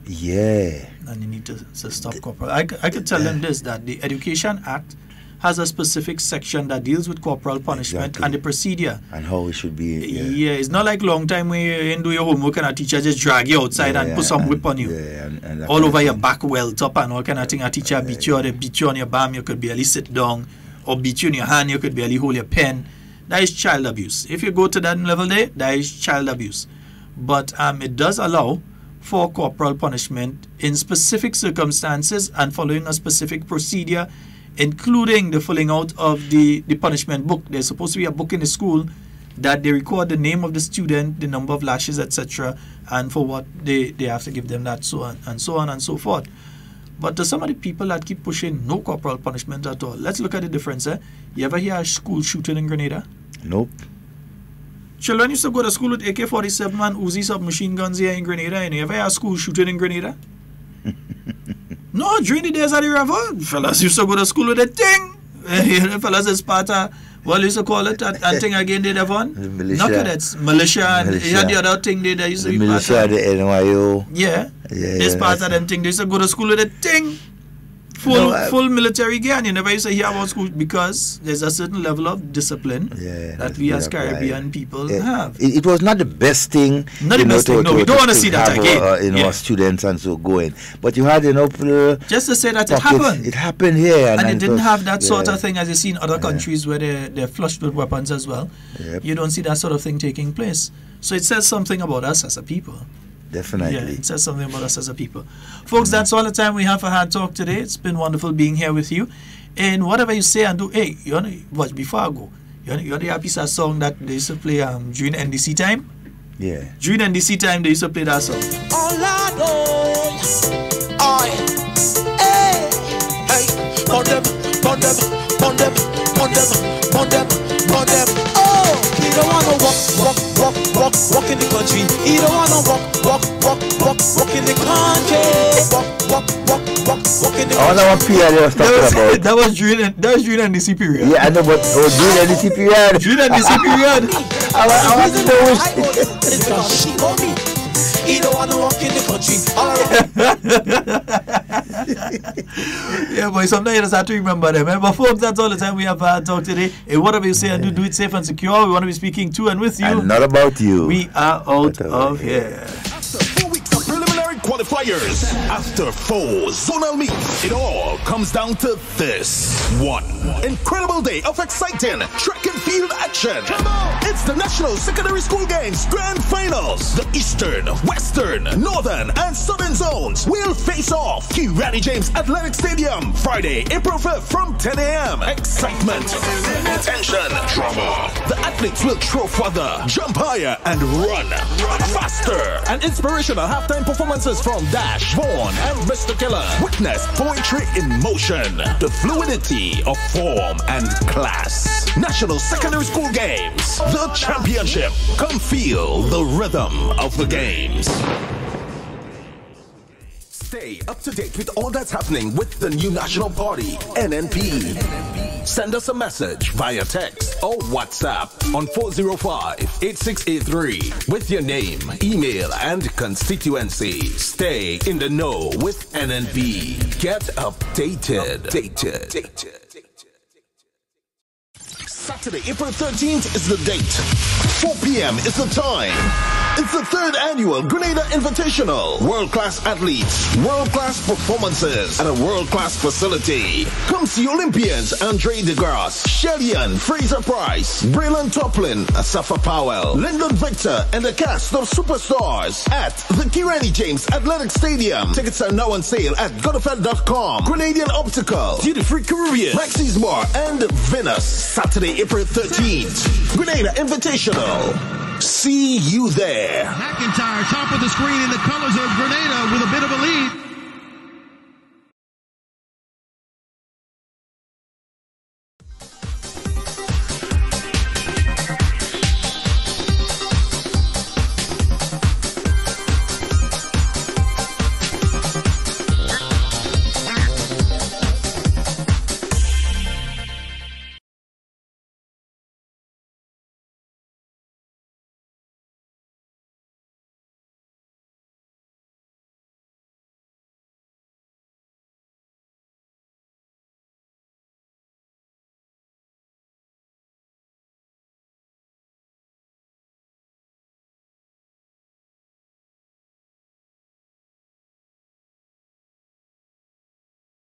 Yeah. And you need to stop corporal. I could tell them this, that the Education Act has a specific section that deals with corporal punishment and the procedure. And how it should be. Yeah, it's not like long time when you didn't do your homework and a teacher just drag you outside and put some whip on you. And all over your back, welt up and all kind of thing. A teacher beat you, or they beat you on your bum, you could barely sit down. Or beat you in your hand, you could barely hold your pen. That is child abuse. If you go to that level there, that is child abuse. But it does allow for corporal punishment in specific circumstances and following a specific procedure, including the filling out of the punishment book. There's supposed to be a book in the school that they record the name of the student, the number of lashes, etc., and for what they have to give them that, so on and so on and so forth. But to some of the people that keep pushing no corporal punishment at all, let's look at the difference. You ever hear a school shooting in Grenada? Nope. Children used to go to school with AK-47 and Uzi submachine guns here in Grenada, and you ever hear a school shooting in Grenada? No, during the days of the revolt, fellas used to go to school with a thing. The fellas is part of, what used to call it, and thing again, they have on? Militia. No cadets, militia, and you had the other thing they used to be part of. Militia, the NYO. Yeah, it's part of them thing. They used to go to school with a thing. Full military gear, and you never used to hear about school because there's a certain level of discipline that we as Caribbean people have. It was not the best thing. Not the best thing. No, we don't want to see that again. Our students and so going, but you had just to say that it happened. It happened here, and it didn't have that sort of thing as you see in other countries where they're flushed with weapons as well. You don't see that sort of thing taking place. So it says something about us as a people. Definitely. Yeah, it says something about us as a people. Folks, that's all the time we have for Hard Talk today. It's been wonderful being here with you. And whatever you say and do, hey, you want to watch before I go? You want to hear a piece of song that they used to play during NDC time? Yeah. During NDC time, they used to play that song. Oh, Lord, oh, hey, hey, pon them, pon them, pon them, pon them, pon them, pon them. Oh, he don't wanna walk in the country. He don't wanna walk in the country. Walk in the country. I wonder what period they was talking about. That was during NDC period. Yeah, I know, but during NDC period. During NDC period. I want to know which. It's because she told me. He don't want to walk in the country. Yeah, boy, sometimes you just have to remember them. But folks, that's all the time we have for Hard Talk today. Whatever you say and do it safe and secure. We want to be speaking to and with you. And not about you. We are out of here. After 4 weeks of preliminary qualifiers, after 4 zonal meets, it all comes down to this. 1 incredible day of exciting track and field action. It's the National Secondary School Games Grand Finals. The Eastern, Western, Northern, and Southern zones will face off. Carriacou James Athletic Stadium, Friday, April 5th from 10 a.m. Excitement, tension, drama. The athletes will throw further, jump higher, and run faster. And inspirational halftime performances from Dash, Vaughn, and Mr. Killer. Witness poetry in motion, the fluidity of form and class. National Secondary School Games, the championship. Come feel the rhythm of the games. Stay up to date with all that's happening with the new national party, NNP. Send us a message via text or WhatsApp on 405-8683 with your name, email, and constituency. Stay in the know with NNP. Get updated. Saturday, April 13th is the date. 4 p.m. is the time. It's the 3rd annual Grenada Invitational. World-class athletes, world-class performances, and a world-class facility. Come see Olympians Andre DeGrasse, Sheldon Fraser Price, Braylon Toplin, Asafa Powell, Lyndon Victor, and the cast of superstars at the Carriacou James Athletic Stadium. Tickets are now on sale at godofed.com. Grenadian Optical, Duty Free Caribbean, Maxis Bar, and Venus. Saturday, April 13th. Grenada Invitational. See you there. McIntyre, top of the screen in the colors of Grenada.